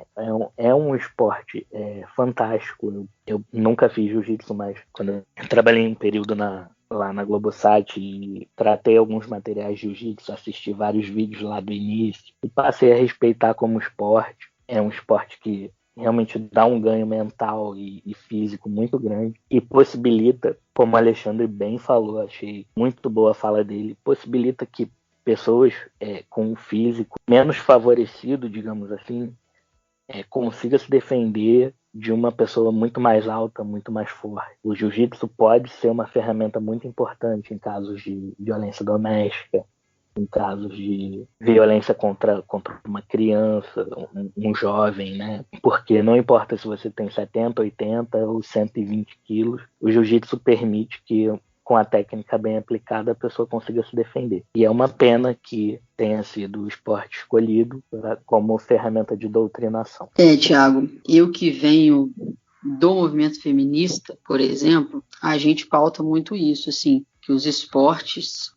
é um esporte fantástico. Eu nunca fiz jiu-jitsu, mas quando eu trabalhei um período lá na Globosat e tratei alguns materiais de jiu-jitsu, assisti vários vídeos lá do início e passei a respeitar como esporte. É um esporte que realmente dá um ganho mental e físico muito grande e possibilita, como o Alexandre bem falou, achei muito boa a fala dele, possibilita que pessoas com um físico menos favorecido, digamos assim, consiga se defender de uma pessoa muito mais alta, muito mais forte. O jiu-jitsu pode ser uma ferramenta muito importante em casos de violência doméstica, em casos de violência contra uma criança, um jovem, né? Porque não importa se você tem 70, 80 ou 120 quilos, o jiu-jitsu permite que, com a técnica bem aplicada, a pessoa consiga se defender. E é uma pena que tenha sido o esporte escolhido como ferramenta de doutrinação. Thiago, eu que venho do movimento feminista, por exemplo, a gente pauta muito isso, assim, que os esportes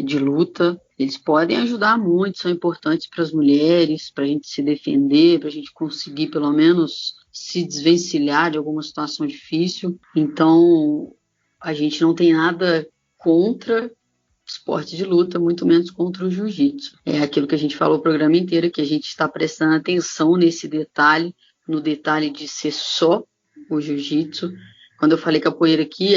de luta, eles podem ajudar muito, são importantes para as mulheres, para a gente se defender, para a gente conseguir, pelo menos, se desvencilhar de alguma situação difícil. Então, a gente não tem nada contra esporte de luta, muito menos contra o jiu-jitsu. É aquilo que a gente falou o programa inteiro, que a gente está prestando atenção nesse detalhe, no detalhe de ser só o jiu-jitsu. Quando eu falei capoeira aqui,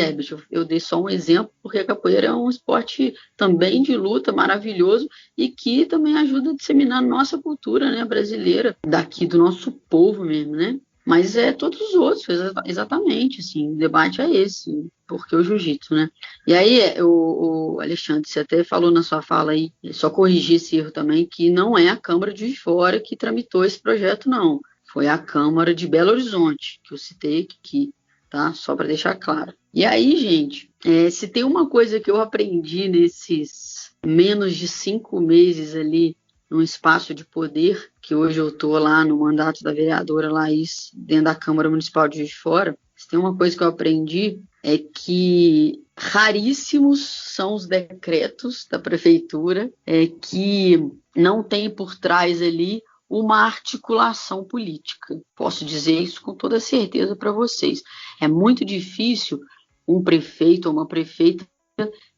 eu dei só um exemplo, porque a capoeira é um esporte também de luta maravilhoso e que também ajuda a disseminar a nossa cultura, né, brasileira, daqui do nosso povo mesmo, né? Mas todos os outros, exatamente, assim, o debate é esse, porque o jiu-jitsu, né? E aí, o Alexandre, você até falou na sua fala aí, só corrigir esse erro também, que não é a Câmara de Fora que tramitou esse projeto, não. Foi a Câmara de Belo Horizonte, que eu citei aqui, tá? Só para deixar claro. E aí, gente, se tem uma coisa que eu aprendi nesses menos de 5 meses ali, num espaço de poder, que hoje eu estou lá no mandato da vereadora Laís, dentro da Câmara Municipal de Juiz de Fora, se tem uma coisa que eu aprendi é que raríssimos são os decretos da prefeitura que não tem por trás ali uma articulação política. Posso dizer isso com toda certeza para vocês. É muito difícil um prefeito ou uma prefeita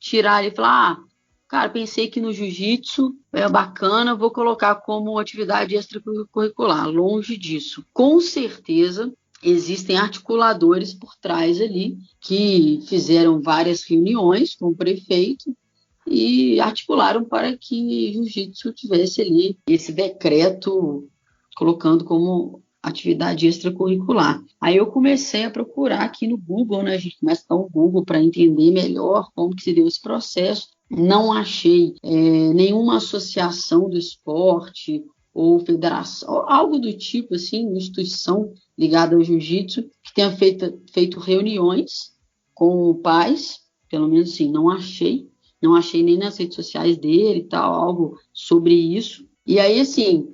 tirar e falar: cara, pensei que no jiu-jitsu é bacana, vou colocar como atividade extracurricular. Longe disso. Com certeza existem articuladores por trás ali que fizeram várias reuniões com o prefeito e articularam para que jiu-jitsu tivesse ali esse decreto colocando como atividade extracurricular. Aí eu comecei a procurar aqui no Google, né? A gente começa a dar um Google para entender melhor como que se deu esse processo. Não achei nenhuma associação do esporte ou federação, algo do tipo, assim, uma instituição ligada ao jiu-jitsu que tenha feito reuniões com pais, pelo menos assim, não achei nem nas redes sociais dele e tal, algo sobre isso. E aí, assim,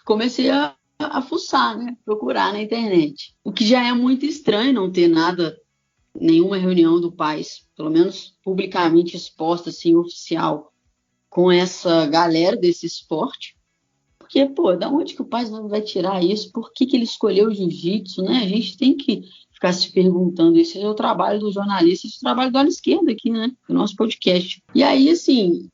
comecei a fuçar, né? Procurar na internet. O que já é muito estranho não ter nada, nenhuma reunião do PAIS, pelo menos publicamente exposta, assim, oficial, com essa galera desse esporte. Porque, da onde que o PAIS vai tirar isso? Por que ele escolheu o jiu-jitsu, né? A gente tem que ficar se perguntando isso. Esse é o trabalho do jornalista, esse é o trabalho do Ala Esquerda aqui, né? Do nosso podcast. E aí, assim,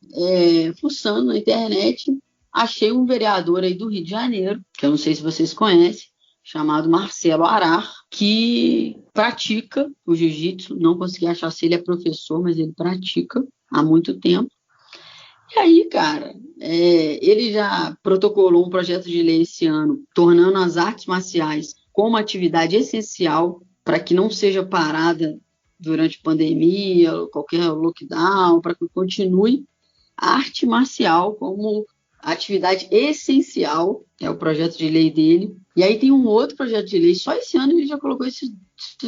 fuçando na internet, achei um vereador aí do Rio de Janeiro, que eu não sei se vocês conhecem, chamado Marcelo Arar, que pratica o jiu-jitsu. Não consegui achar se ele é professor, mas ele pratica há muito tempo. E aí, cara, ele já protocolou um projeto de lei esse ano, tornando as artes marciais como atividade essencial para que não seja parada durante pandemia, qualquer lockdown, para que continue a arte marcial como atividade essencial, é o projeto de lei dele. E aí tem um outro projeto de lei, só esse ano ele já colocou esses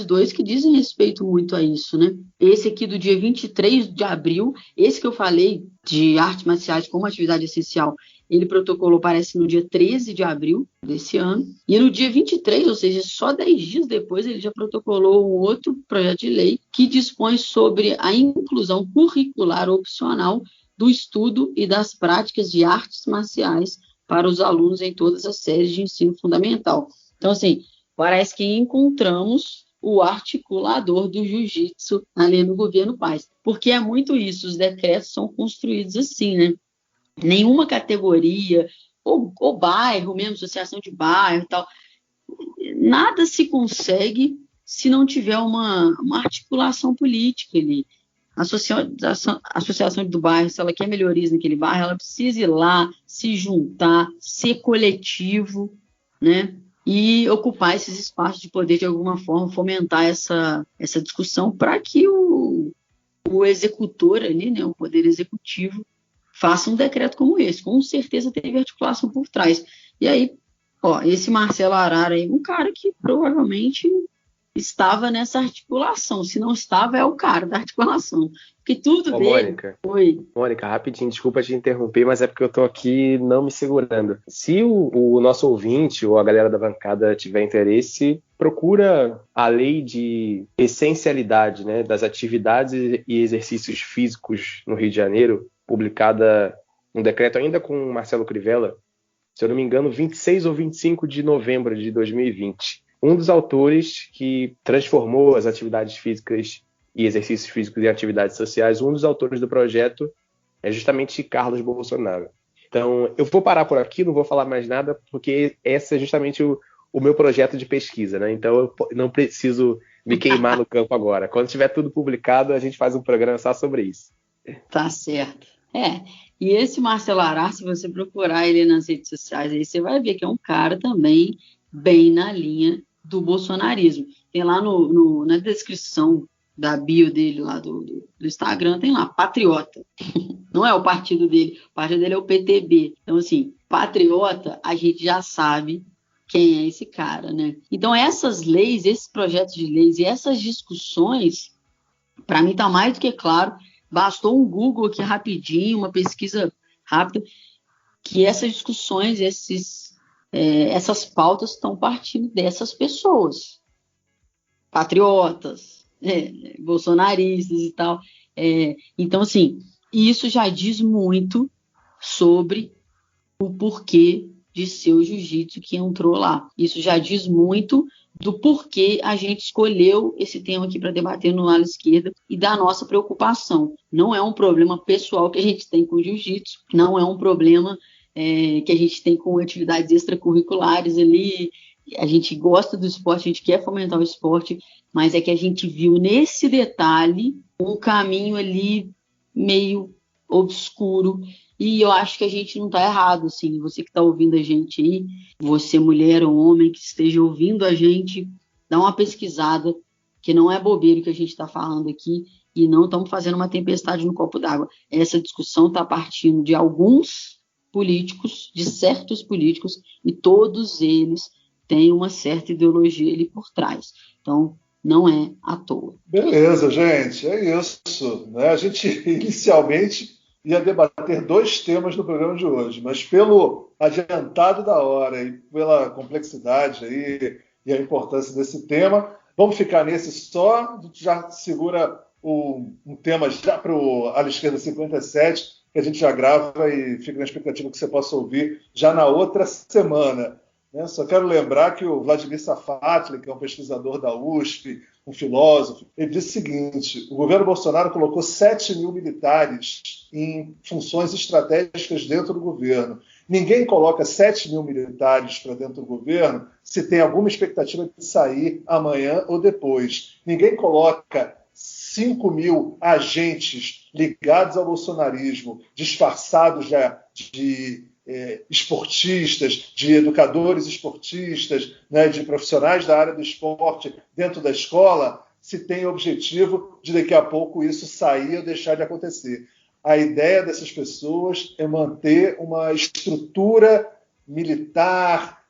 dois que dizem respeito muito a isso, né? Esse aqui do dia 23 de abril, esse que eu falei de artes marciais como atividade essencial, ele protocolou, parece, no dia 13 de abril desse ano. E no dia 23, ou seja, só 10 dias depois, ele já protocolou um outro projeto de lei que dispõe sobre a inclusão curricular opcional do estudo e das práticas de artes marciais para os alunos em todas as séries de ensino fundamental. Então, assim, parece que encontramos o articulador do jiu-jitsu ali no governo Paes, porque é muito isso, os decretos são construídos assim, né? Nenhuma categoria, ou bairro mesmo, associação de bairro e tal, nada se consegue se não tiver uma articulação política ali. A associação do bairro, se ela quer melhorias naquele bairro, ela precisa ir lá, se juntar, ser coletivo, né? E ocupar esses espaços de poder de alguma forma, fomentar essa discussão para que o executor ali, né, o poder executivo, faça um decreto como esse. Com certeza teve articulação por trás. E aí, esse Marcelo Arara aí, um cara que provavelmente estava nessa articulação. Se não estava, é o cara da articulação. Porque tudo dele... Mônica, rapidinho, desculpa te interromper, mas é porque eu tô aqui não me segurando. Se o nosso ouvinte ou a galera da bancada tiver interesse, procura a lei de essencialidade, né, das atividades e exercícios físicos no Rio de Janeiro, publicada um decreto ainda com Marcelo Crivella, se eu não me engano, 26 ou 25 de novembro de 2020. Um dos autores que transformou as atividades físicas e exercícios físicos em atividades sociais, um dos autores do projeto é justamente Carlos Bolsonaro. Então, eu vou parar por aqui, não vou falar mais nada, porque esse é justamente o meu projeto de pesquisa, né? Então, eu não preciso me queimar no campo agora. Quando tiver tudo publicado, a gente faz um programa só sobre isso. Tá certo. E esse Marcelo Arara, se você procurar ele nas redes sociais, aí você vai ver que é um cara também bem na linha do bolsonarismo. Tem lá na descrição da bio dele lá do Instagram, tem lá, patriota. Não é o partido dele, o partido dele é o PTB. Então, assim, patriota, a gente já sabe quem é esse cara, né? Então, essas leis, esses projetos de leis e essas discussões, para mim tá mais do que claro, bastou um Google aqui rapidinho, uma pesquisa rápida, que essas discussões, essas pautas estão partindo dessas pessoas, patriotas, bolsonaristas e tal. Então, assim, isso já diz muito sobre o porquê de ser o jiu-jitsu que entrou lá. Isso já diz muito do porquê a gente escolheu esse tema aqui para debater no Ala Esquerda e da nossa preocupação. Não é um problema pessoal que a gente tem com o jiu-jitsu, não é um problema que a gente tem com atividades extracurriculares ali. A gente gosta do esporte, a gente quer fomentar o esporte, mas é que a gente viu nesse detalhe um caminho ali meio obscuro, e eu acho que a gente não está errado, assim. Você que está ouvindo a gente aí, você mulher ou homem que esteja ouvindo a gente, dá uma pesquisada, que não é bobeira o que a gente está falando aqui, e não estamos fazendo uma tempestade no copo d'água. Essa discussão está partindo de alguns políticos, de certos políticos, e todos eles têm uma certa ideologia ali por trás. Então, não é à toa. Beleza, gente, é isso, né? A gente inicialmente ia debater 2 temas no programa de hoje, mas pelo adiantado da hora e pela complexidade aí e a importância desse tema, vamos ficar nesse só. A gente já segura um tema já para o Ala Esquerda 57, que a gente já grava e fica na expectativa que você possa ouvir já na outra semana. Só quero lembrar que o Vladimir Safatli, que é um pesquisador da USP, um filósofo, ele disse o seguinte: o governo Bolsonaro colocou 7 mil militares em funções estratégicas dentro do governo. Ninguém coloca 7 mil militares para dentro do governo se tem alguma expectativa de sair amanhã ou depois. Ninguém coloca 5 mil agentes ligados ao bolsonarismo, disfarçados de esportistas, de educadores esportistas, né, de profissionais da área do esporte dentro da escola, se tem o objetivo de daqui a pouco isso sair ou deixar de acontecer. A ideia dessas pessoas é manter uma estrutura militar,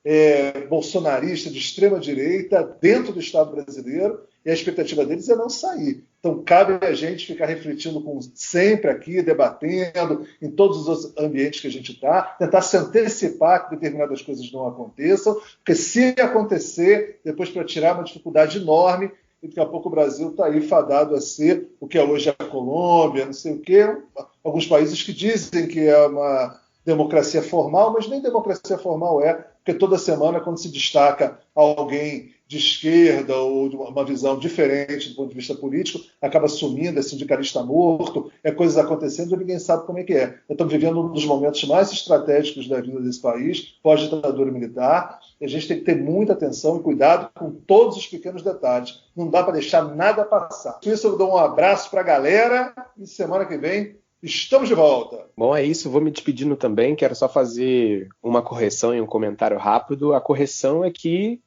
bolsonarista, de extrema-direita, dentro do Estado brasileiro, e a expectativa deles é não sair. Então, cabe a gente ficar refletindo sempre aqui, debatendo, em todos os ambientes que a gente está, tentar se antecipar que determinadas coisas não aconteçam, porque se acontecer, depois para tirar é uma dificuldade enorme, e daqui a pouco o Brasil está aí fadado a ser o que é hoje a Colômbia, não sei o quê, alguns países que dizem que é uma democracia formal, mas nem democracia formal porque toda semana, quando se destaca alguém de esquerda ou de uma visão diferente do ponto de vista político, acaba sumindo, é sindicalista morto, coisas acontecendo e ninguém sabe como é que é. Nós estamos vivendo um dos momentos mais estratégicos da vida desse país, pós-ditadura militar, e a gente tem que ter muita atenção e cuidado com todos os pequenos detalhes. Não dá para deixar nada passar. Por isso eu dou um abraço para a galera e semana que vem estamos de volta. Bom, é isso. Vou me despedindo também. Quero só fazer uma correção e um comentário rápido. A correção é que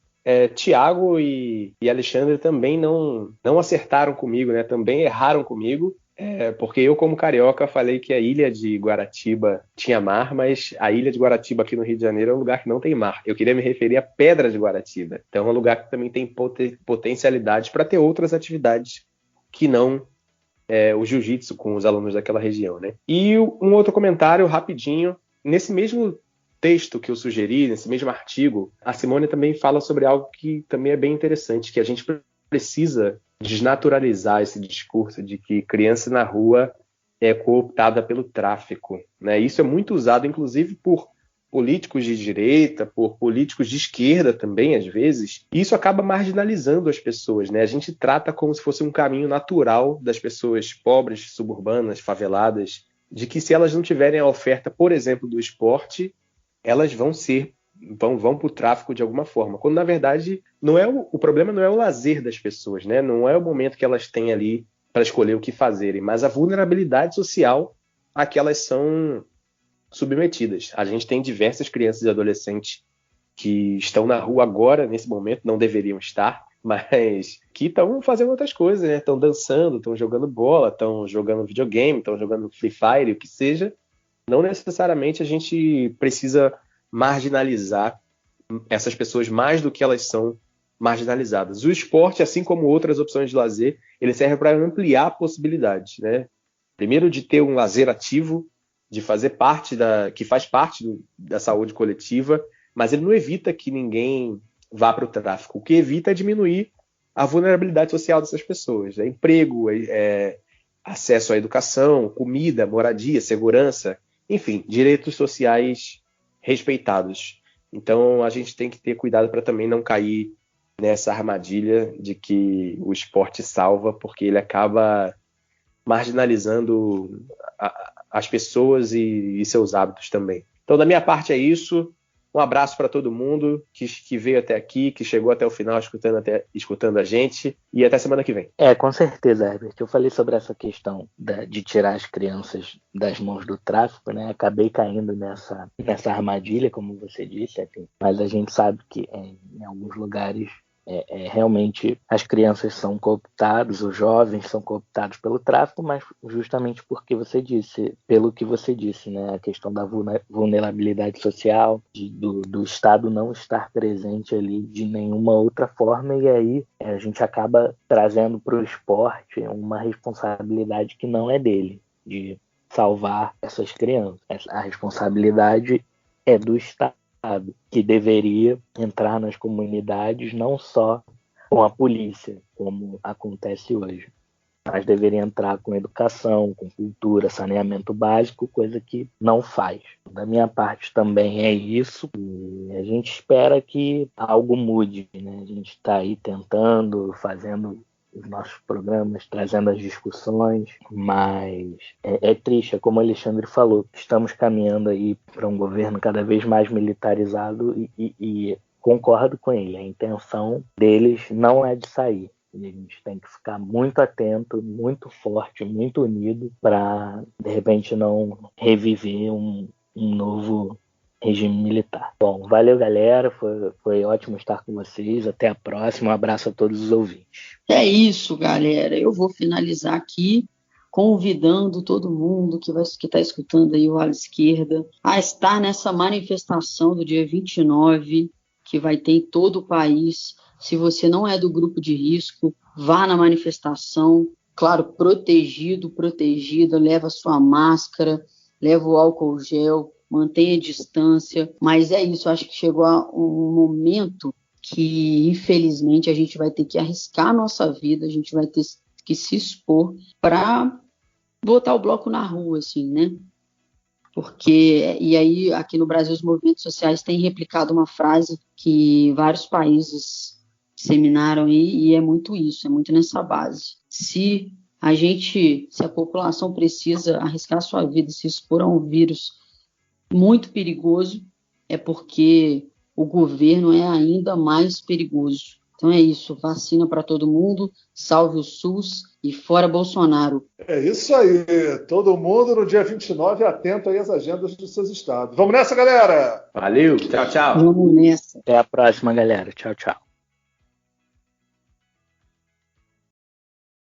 Tiago e Alexandre também não acertaram comigo, né? Também erraram comigo. Porque eu, como carioca, falei que a ilha de Guaratiba tinha mar, mas a ilha de Guaratiba aqui no Rio de Janeiro é um lugar que não tem mar. Eu queria me referir à Pedra de Guaratiba. Então é um lugar que também tem potencialidades para ter outras atividades que não o jiu-jitsu com os alunos daquela região, né? E um outro comentário rapidinho. Nesse mesmo texto que eu sugeri, nesse mesmo artigo, a Simone também fala sobre algo que também é bem interessante, que a gente precisa desnaturalizar esse discurso de que criança na rua é cooptada pelo tráfico, né? Isso é muito usado, inclusive, por políticos de direita, por políticos de esquerda também, às vezes. E isso acaba marginalizando as pessoas, né? A gente trata como se fosse um caminho natural das pessoas pobres, suburbanas, faveladas, de que se elas não tiverem a oferta, por exemplo, do esporte, elas vão para o tráfico de alguma forma. Quando, na verdade, não é o problema não é o lazer das pessoas, né? Não é o momento que elas têm ali para escolher o que fazerem, mas a vulnerabilidade social a que elas são submetidas. A gente tem diversas crianças e adolescentes que estão na rua agora, nesse momento, não deveriam estar, mas que estão fazendo outras coisas, né? Estão dançando, estão jogando bola, estão jogando videogame, estão jogando Free Fire, o que seja. Não necessariamente a gente precisa marginalizar essas pessoas mais do que elas são marginalizadas. O esporte, assim como outras opções de lazer, ele serve para ampliar possibilidades, né? Primeiro, de ter um lazer ativo, de fazer parte que faz parte da saúde coletiva, mas ele não evita que ninguém vá para o tráfico. O que evita é diminuir a vulnerabilidade social dessas pessoas, né? Emprego, acesso à educação, comida, moradia, segurança, enfim, direitos sociais respeitados. Então a gente tem que ter cuidado para também não cair nessa armadilha de que o esporte salva, porque ele acaba marginalizando as pessoas e seus hábitos também. Então, da minha parte é isso. Um abraço para todo mundo que veio até aqui, que chegou até o final escutando a gente, e até semana que vem. Com certeza, Herbert. Eu falei sobre essa questão de tirar as crianças das mãos do tráfico, né? Acabei caindo nessa armadilha, como você disse, enfim. Mas a gente sabe que em alguns lugares realmente as crianças são cooptadas, os jovens são cooptados pelo tráfico, mas justamente pelo que você disse, né? A questão da vulnerabilidade social, do Estado não estar presente ali de nenhuma outra forma, e aí a gente acaba trazendo para o esporte uma responsabilidade que não é dele, de salvar essas crianças. A responsabilidade é do Estado, que deveria entrar nas comunidades não só com a polícia, como acontece hoje, mas deveria entrar com educação, com cultura, saneamento básico, coisa que não faz. Da minha parte também é isso, e a gente espera que algo mude, né? A gente está aí tentando, fazendo os nossos programas, trazendo as discussões, mas é triste, é como o Alexandre falou, estamos caminhando aí para um governo cada vez mais militarizado e concordo com ele, a intenção deles não é de sair. E a gente tem que ficar muito atento, muito forte, muito unido para, de repente, não reviver um novo regime militar. Bom, valeu, galera. Foi ótimo estar com vocês. Até a próxima. Um abraço a todos os ouvintes. É isso, galera. Eu vou finalizar aqui convidando todo mundo que está escutando aí o Ala Esquerda a estar nessa manifestação do dia 29, que vai ter em todo o país. Se você não é do grupo de risco, vá na manifestação. Claro, protegida, leva sua máscara, leva o álcool gel, mantenha a distância, mas é isso, acho que chegou um momento que, infelizmente, a gente vai ter que arriscar a nossa vida, a gente vai ter que se expor para botar o bloco na rua, assim, né? E aí, aqui no Brasil, os movimentos sociais têm replicado uma frase que vários países disseminaram aí, e é muito isso, é muito nessa base. Se a população precisa arriscar a sua vida e se expor a um vírus muito perigoso, é porque o governo é ainda mais perigoso. Então é isso, vacina para todo mundo, salve o SUS e fora Bolsonaro. É isso aí, todo mundo no dia 29 atento aí às agendas dos seus estados. Vamos nessa, galera! Valeu, tchau, tchau. Vamos nessa. Até a próxima, galera. Tchau, tchau.